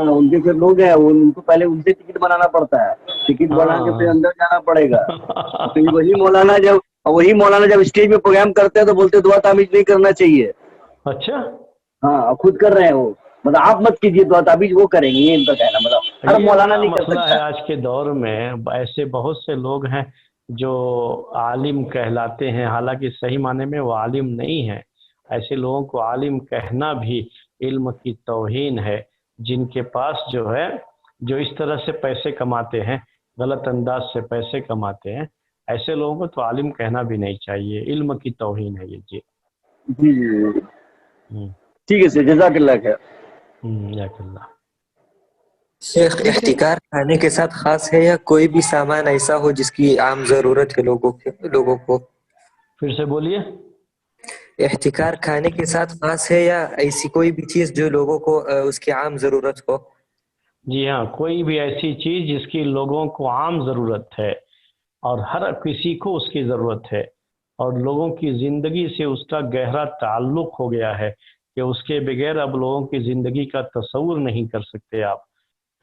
ان کے پھر لوگ ہیں، ان کو پہلے ان سے ٹکٹ بنانا پڑتا ہے، ٹکٹ بنا کے پھر ہاں اندر جانا پڑے گا، اور پھر وہی مولانا جب اسٹیج پہ پروگرام کرتے ہیں تو بولتے دعا تعویذ نہیں کرنا چاہیے۔ اچھا، ہاں خود کر رہے ہیں وہ، مطلب آپ مت کیجیے دعا تعویذ، وہ کریں گے، یہ ان کا کہنا، مطلب ہر یہ مولانا بڑا نہیں کر مسئلہ سکتا ہے ہے۔ آج کے دور میں، ایسے بہت سے لوگ ہیں جو عالم کہلاتے ہیں، حالانکہ صحیح معنی میں وہ عالم نہیں ہیں۔ ایسے لوگوں کو عالم کہنا بھی علم کی توہین ہے، جن کے پاس جو ہے جو اس طرح سے پیسے کماتے ہیں، غلط انداز سے پیسے کماتے ہیں، ایسے لوگوں کو تو عالم کہنا بھی نہیں چاہیے، علم کی توہین ہے یہ۔ جی جی جی ہوں ٹھیک ہے سر، جزاک اللہ خیر۔ جزاک اللہ۔ شیخ، احتکار کھانے کے ساتھ خاص ہے یا کوئی بھی سامان ایسا ہو جس کی عام ضرورت ہے لوگوں کو؟ پھر سے بولیے۔ احتکار کھانے کے ساتھ خاص ہے یا ایسی کوئی بھی چیز جو لوگوں کو اس کی عام ضرورت ہو؟ جی ہاں، کوئی بھی ایسی چیز جس کی لوگوں کو عام ضرورت ہے اور ہر کسی کو اس کی ضرورت ہے، اور لوگوں کی زندگی سے اس کا گہرا تعلق ہو گیا ہے کہ اس کے بغیر اب لوگوں کی زندگی کا تصور نہیں کر سکتے آپ،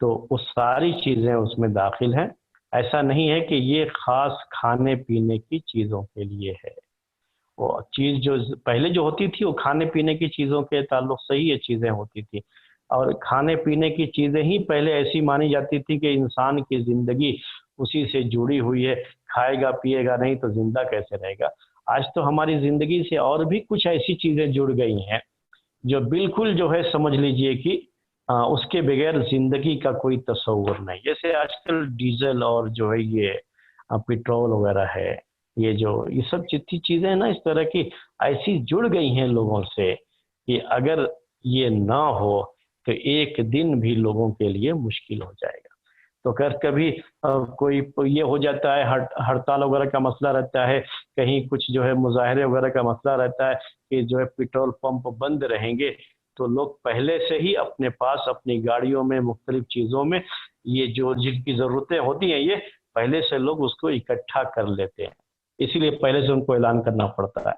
تو وہ ساری چیزیں اس میں داخل ہیں۔ ایسا نہیں ہے کہ یہ خاص کھانے پینے کی چیزوں کے لیے ہے، وہ چیز جو پہلے جو ہوتی تھی وہ کھانے پینے کی چیزوں کے تعلق سے ہی یہ چیزیں ہوتی تھی، اور کھانے پینے کی چیزیں ہی پہلے ایسی مانی جاتی تھی کہ انسان کی زندگی اسی سے جڑی ہوئی ہے، کھائے گا پیے گا نہیں تو زندہ کیسے رہے گا۔ آج تو ہماری زندگی سے اور بھی کچھ ایسی چیزیں جڑ گئی ہیں جو بالکل جو ہے سمجھ لیجئے کہ اس کے بغیر زندگی کا کوئی تصور نہیں، جیسے آج کل ڈیزل اور جو ہے یہ پیٹرول وغیرہ ہے، یہ سب جتنی چیزیں ہیں نا اس طرح کی ایسی جڑ گئی ہیں لوگوں سے کہ اگر یہ نہ ہو تو ایک دن بھی لوگوں کے لیے مشکل ہو جائے گا۔ تو کبھی کوئی یہ ہو جاتا ہے، ہڑتال وغیرہ کا مسئلہ رہتا ہے، کہیں کچھ جو ہے مظاہرے وغیرہ کا مسئلہ رہتا ہے کہ جو ہے پیٹرول پمپ بند رہیں گے، تو لوگ پہلے سے ہی اپنے پاس اپنی گاڑیوں میں مختلف چیزوں میں یہ جو جن کی ضرورتیں ہوتی ہیں یہ پہلے سے لوگ اس کو اکٹھا کر لیتے ہیں، اسی لیے پہلے سے ان کو اعلان کرنا پڑتا ہے۔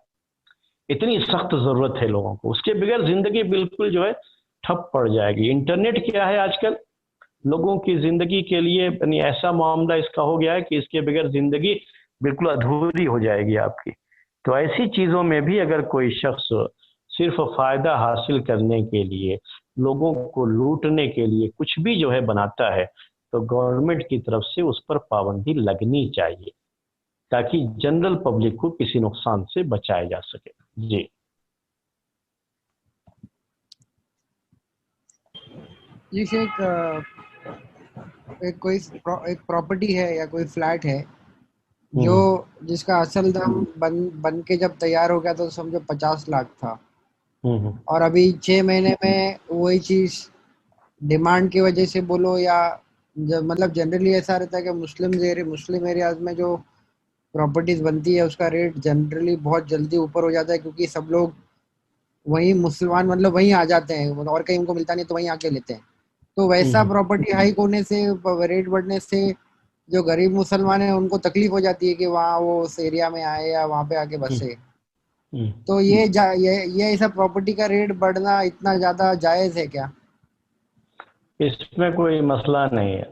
اتنی سخت ضرورت ہے لوگوں کو، اس کے بغیر زندگی بالکل جو ہے ٹھپ پڑ جائے گی۔ انٹرنیٹ کیا ہے آج کل لوگوں کی زندگی کے لیے یعنی ایسا معاملہ اس کا ہو گیا ہے کہ اس کے بغیر زندگی بالکل ادھوری ہو جائے گی آپ کی۔ تو ایسی چیزوں میں بھی اگر کوئی شخص صرف فائدہ حاصل کرنے کے لیے، لوگوں کو لوٹنے کے لیے کچھ بھی جو ہے بناتا ہے تو گورنمنٹ کی طرف سے اس پر پابندی لگنی چاہیے تاکہ جنرل پبلک کو کسی نقصان سے بچایا جا سکے۔ جی یہ شیخ، کوئی ایک پراپرٹی ہے یا کوئی فلیٹ ہے جو جس کا اصل دام بن کے جب تیار ہو گیا تو سمجھو 50 لاکھ تھا، اور ابھی 6 مہینے میں وہی چیز ڈیمانڈ کی وجہ سے بولو یا مطلب جنرلی ایسا رہتا ہے کہ مسلم ایریاز میں جو پراپرٹیز بنتی ہے اس کا ریٹ جنرلی بہت جلدی اوپر ہو جاتا ہے، کیونکہ سب لوگ وہیں مسلمان مطلب وہیں آ جاتے ہیں اور کہیں ان کو ملتا نہیں تو وہیں آ کے لیتے ہیں، تو ویسا پراپرٹی ہائیک ہونے سے، ریٹ بڑھنے سے جو غریب مسلمان ہیں ان کو تکلیف ہو جاتی ہے کہ وہاں وہ اس ایریا میں آئے یا وہاں پہ آ کے بسے، تو یہ ایسا پراپرٹی کا ریٹ بڑھنا اتنا زیادہ جائز ہے کیا؟ اس میں کوئی مسئلہ نہیں ہے،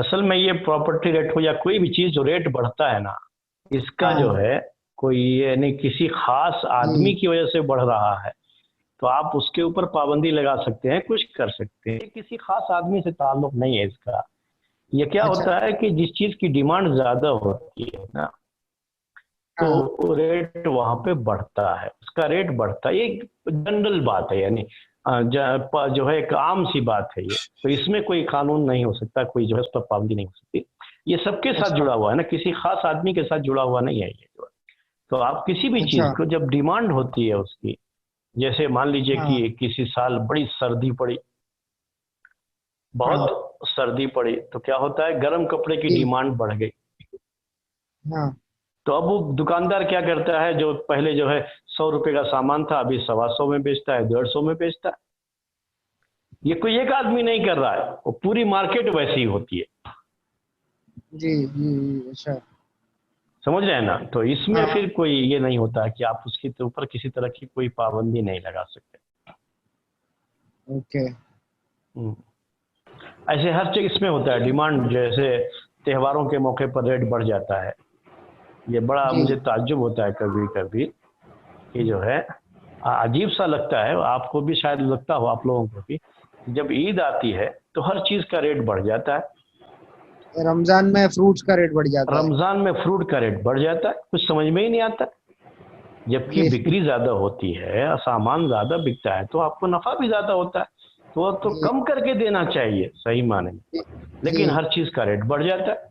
اصل میں یہ پراپرٹی ریٹ ہو یا کوئی بھی چیز جو ریٹ بڑھتا ہے نا، اس کا جو ہے کوئی یعنی کسی خاص آدمی کی وجہ سے بڑھ رہا ہے تو آپ اس کے اوپر پابندی لگا سکتے ہیں، کچھ کر سکتے ہیں. کسی خاص آدمی سے تعلق نہیں ہے اس کا. یہ کیا ہوتا ہے کہ جس چیز کی ڈیمانڈ زیادہ ہوتی ہے نا تو ریٹ وہاں پہ بڑھتا ہے، اس کا ریٹ بڑھتا ہے. یہ جنرل بات ہے، یعنی جو ہے ایک عام سی بات ہے. یہ تو اس میں کوئی قانون نہیں ہو سکتا، کوئی جو ہے اس پر پابندی نہیں ہو سکتی. یہ سب کے ساتھ جڑا ہوا ہے نا، کسی خاص آدمی کے ساتھ جڑا ہوا نہیں ہے یہ جو ہے. تو آپ کسی بھی چیز کو جب ڈیمانڈ ہوتی ہے اس کی، جیسے مان لیجئے کہ کسی سال بڑی سردی پڑی، بہت سردی پڑی، تو کیا ہوتا ہے گرم کپڑے کی ڈیمانڈ بڑھ گئی. تو اب وہ دکاندار کیا کرتا ہے، جو پہلے جو ہے 100 روپے کا سامان تھا ابھی 125 میں بیچتا ہے، 150 میں بیچتا ہے. یہ کوئی ایک آدمی نہیں کر رہا ہے، وہ پوری مارکیٹ ویسی ہوتی ہے. جی اچھا سمجھ رہے ہیں نا؟ تو اس میں پھر کوئی یہ نہیں ہوتا کہ آپ اس کے اوپر کسی طرح کی کوئی پابندی نہیں لگا سکتے. اوکے. ایسے ہر چیز اس میں ہوتا ہے ڈیمانڈ. جیسے تہواروں کے موقع پر ریٹ بڑھ جاتا ہے. یہ بڑا مجھے تعجب ہوتا ہے کبھی کبھی کہ جو ہے عجیب سا لگتا ہے، آپ کو بھی شاید لگتا ہو، آپ لوگوں کو بھی، جب عید آتی ہے تو ہر چیز کا ریٹ بڑھ جاتا ہے. رمضان میں فروٹس کا ریٹ بڑھ جاتا ہے. رمضان میں فروٹ کا ریٹ بڑھ جاتا ہے، کچھ سمجھ میں ہی نہیں آتا. جبکہ بکری زیادہ ہوتی ہے، سامان زیادہ بکتا ہے تو آپ کو نفع بھی زیادہ ہوتا ہے، تو کم کر کے دینا چاہیے صحیح معنی میں. لیکن ہر چیز کا ریٹ بڑھ جاتا ہے.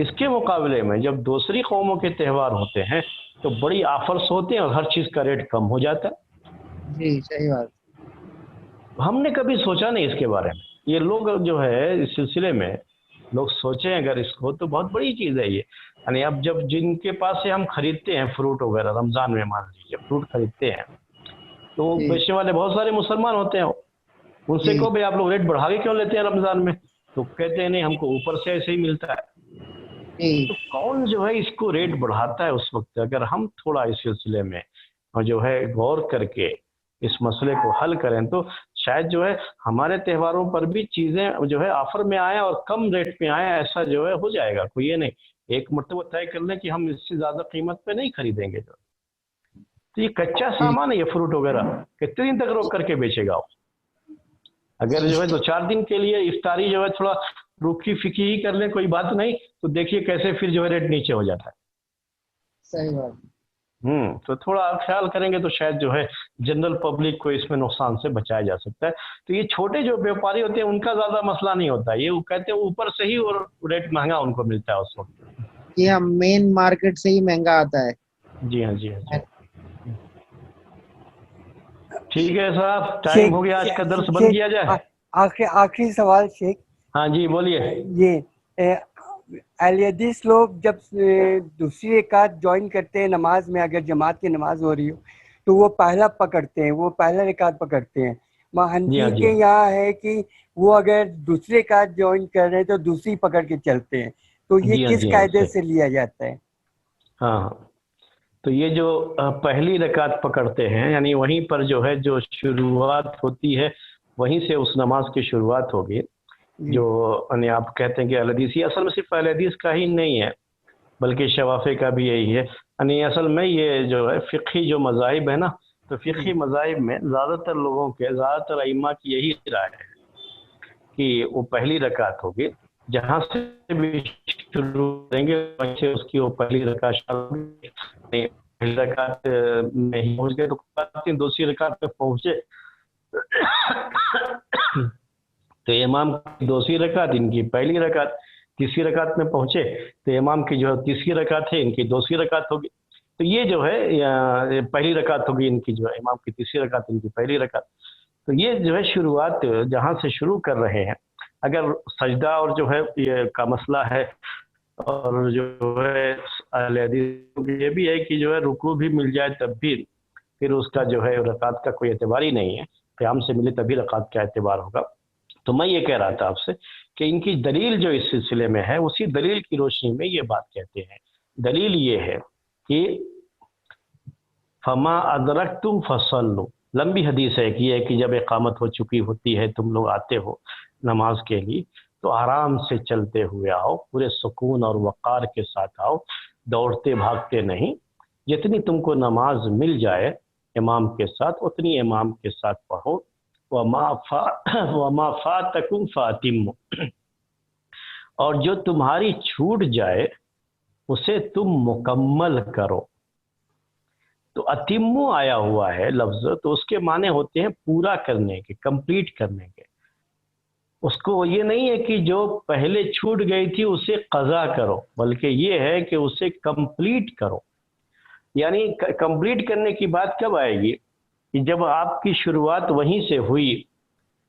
اس کے مقابلے میں جب دوسری قوموں کے تہوار ہوتے ہیں تو بڑی آفرز ہوتے ہیں اور ہر چیز کا ریٹ کم ہو جاتا ہے. جی صحیح بات. ہم نے کبھی سوچا نہیں اس کے بارے میں. یہ لوگ جو ہے اس سلسلے میں لوگ سوچیں اگر اس کو تو بہت بڑی چیز ہے یہ. یعنی اب جب جن کے پاس سے ہم خریدتے ہیں فروٹ وغیرہ، رمضان میں مان لیجیے فروٹ خریدتے ہیں تو بیچنے والے بہت سارے مسلمان ہوتے ہیں. ان سے کہو بھائی آپ لوگ ریٹ بڑھا کے کیوں لیتے ہیں رمضان میں؟ تو کہتے ہیں نہیں ہم کو اوپر سے ایسے ہی ملتا ہے. تو کون جو ہے اس کو ریٹ بڑھاتا ہے اس وقت؟ اگر ہم تھوڑا اس سلسلے میں جو ہے غور کر کے اس مسئلے کو حل کریں تو شاید جو ہے ہمارے تہواروں پر بھی چیزیں جو ہے آفر میں آئیں اور کم ریٹ میں آئیں. ایسا جو ہے ہو جائے گا. کوئی یہ نہیں ایک مرتبہ طے کر لیں کہ ہم اس سے زیادہ قیمت پہ نہیں خریدیں گے. تو یہ کچا سامان ہے یہ فروٹ وغیرہ، کتنے دن تک روک کر کے بیچے گا؟ اگر جو ہے 2-4 دن کے لیے افطاری جو ہے تھوڑا روکی فکی ہی کر لیں کوئی بات نہیں، تو دیکھیے کیسے پھر جو ہے ریٹ نیچے ہو جاتا ہے. صحیح بات. تو تھوڑا خیال کریں گے تو شاید جو ہے جنرل پبلک کو اس میں نقصان سے بچایا جا سکتا ہے. تو یہ چھوٹے جو بیوپاری ہوتے ہیں ان کا زیادہ مسئلہ نہیں ہوتا. یہ وہ کہتے ہیں اوپر سے ہی اور ریٹ مہنگا ان کو ملتا ہے اس وقت. یہ ہم مین مارکیٹ سے ہی مہنگا آتا ہے. جی ہاں جی ہاں. ٹھیک ہے صاحب، ٹائم ہو گیا، آج کا درس بند کیا جائے. آخری سوال شیخ. ہاں جی بولیے. یہ اہل حدیث لوگ جب دوسری رکعت جوائن کرتے ہیں نماز میں، اگر جماعت کی نماز ہو رہی ہو تو وہ پہلا پکڑتے ہیں، وہ پہلا رکعت پکڑتے ہیں. حنفی کے یہاں ہے کہ وہ اگر دوسری رکعت جوائن کر رہے ہیں تو دوسری پکڑ کے چلتے ہیں. تو یہ کس قاعدے سے لیا جاتا ہے؟ ہاں تو یہ جو پہلی رکعت پکڑتے ہیں یعنی وہیں پر جو ہے جو شروعات ہوتی ہے وہیں سے اس نماز کی شروعات ہوگی. جو یعنی آپ کہتے ہیں کہ اہل حدیث، یہ اصل میں صرف اہل حدیث کا ہی نہیں ہے بلکہ شوافی کا بھی یہی ہے. یعنی اصل میں یہ جو ہے فقہی جو مذاہب ہے نا، تو فقہی مذاہب میں زیادہ تر لوگوں کے، زیادہ تر ائمہ کی یہی رائے ہے کہ وہ پہلی رکعت ہوگی. جہاں سے بھی شروع کریں گے وہیں سے اس کی وہ پہلی رکعت پہلی رکعت میں ہی پہنچ گئے تو دوسری رکعت پہ پہنچے تو امام کی دوسری رکعت، ان کی پہلی رکعت. تیسری رکعت میں پہنچے تو امام کی جو تیسری رکعت ہے ان کی دوسری رکعت ہوگی. تو یہ جو ہے پہلی رکعت ہوگی ان کی، جو امام کی تیسری رکعت ان کی پہلی رکعت. تو یہ جو ہے شروعات جہاں سے شروع کر رہے ہیں. اگر سجدہ اور جو ہے یہ کا مسئلہ ہے اور جو ہے اہل حدیث یہ بھی ہے کہ جو ہے رکوع بھی مل جائے تب بھی پھر اس کا جو ہے رکعت کا کوئی اعتبار ہی نہیں ہے. قیام سے ملے تبھی رکعت کا اعتبار ہوگا. تو میں یہ کہہ رہا تھا آپ سے کہ ان کی دلیل جو اس سلسلے میں ہے اسی دلیل کی روشنی میں یہ بات کہتے ہیں. دلیل یہ ہے کہ فما ادرکتم فصلوا، لمبی حدیث ہے کہ یہ کہ جب اقامت ہو چکی ہوتی ہے تم لوگ آتے ہو نماز کے لیے تو تو آرام سے چلتے ہوئے آؤ، پورے سکون اور وقار کے ساتھ آؤ، دوڑتے بھاگتے نہیں. جتنی تم کو نماز مل جائے امام کے ساتھ اتنی امام کے ساتھ پڑھو. وَمَا فَاتَكُمْ فَأَتِمُّوا، اور جو تمہاری چھوٹ جائے اسے تم مکمل کرو. تو اتمو آیا ہوا ہے لفظ، تو اس کے معنی ہوتے ہیں پورا کرنے کے، کمپلیٹ کرنے کے. اس کو یہ نہیں ہے کہ جو پہلے چھوٹ گئی تھی اسے قضا کرو، بلکہ یہ ہے کہ اسے کمپلیٹ کرو. یعنی کمپلیٹ کرنے کی بات کب آئے گی؟ کہ جب آپ کی شروعات وہیں سے ہوئی،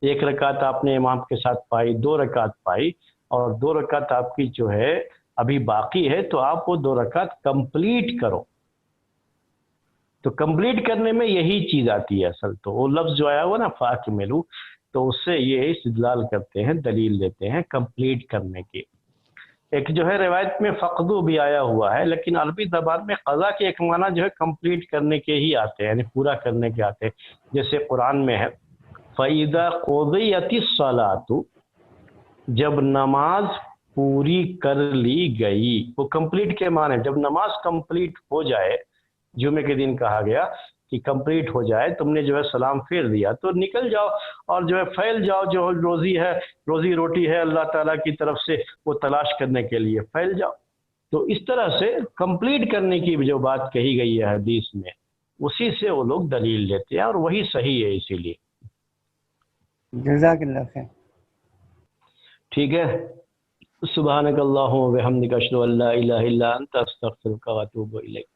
1 رکعت آپ نے امام کے ساتھ پائی، 2 رکعت پائی، اور 2 رکعت آپ کی جو ہے ابھی باقی ہے، تو آپ وہ 2 رکعت کمپلیٹ کرو. تو کمپلیٹ کرنے میں یہی چیز آتی ہے اصل. تو وہ لفظ جو آیا ہوا نا فاکملو، تو اس سے یہ استدلال کرتے ہیں، دلیل دیتے ہیں کمپلیٹ کرنے کی. ایک جو ہے روایت میں فقدو بھی آیا ہوا ہے، لیکن عربی زبان میں قضا کے ایک معنی جو ہے کمپلیٹ کرنے کے ہی آتے ہیں، یعنی پورا کرنے کے آتے ہیں. جیسے قرآن میں ہے فَإِذَا قُضِيَتِ الصَّلَاةُ، جب نماز پوری کر لی گئی. وہ کمپلیٹ کے معنی، جب نماز کمپلیٹ ہو جائے، جمعے کے دن کہا گیا کہ کمپلیٹ ہو جائے، تم نے جو ہے سلام پھیر دیا تو نکل جاؤ اور جو ہے پھیل جاؤ. جو روزی ہے، روزی روٹی ہے اللہ تعالیٰ کی طرف سے، وہ تلاش کرنے کے لیے پھیل جاؤ. تو اس طرح سے کمپلیٹ کرنے کی جو بات کہی گئی ہے حدیث میں، اسی سے وہ لوگ دلیل لیتے ہیں، اور وہی صحیح ہے. اسی لیے جزاک اللہ خیر. ٹھیک ہے. سبحانک اللہم و بحمدک، اشہد ان لا الہ الا انت، استغفرک و اتوب الیک.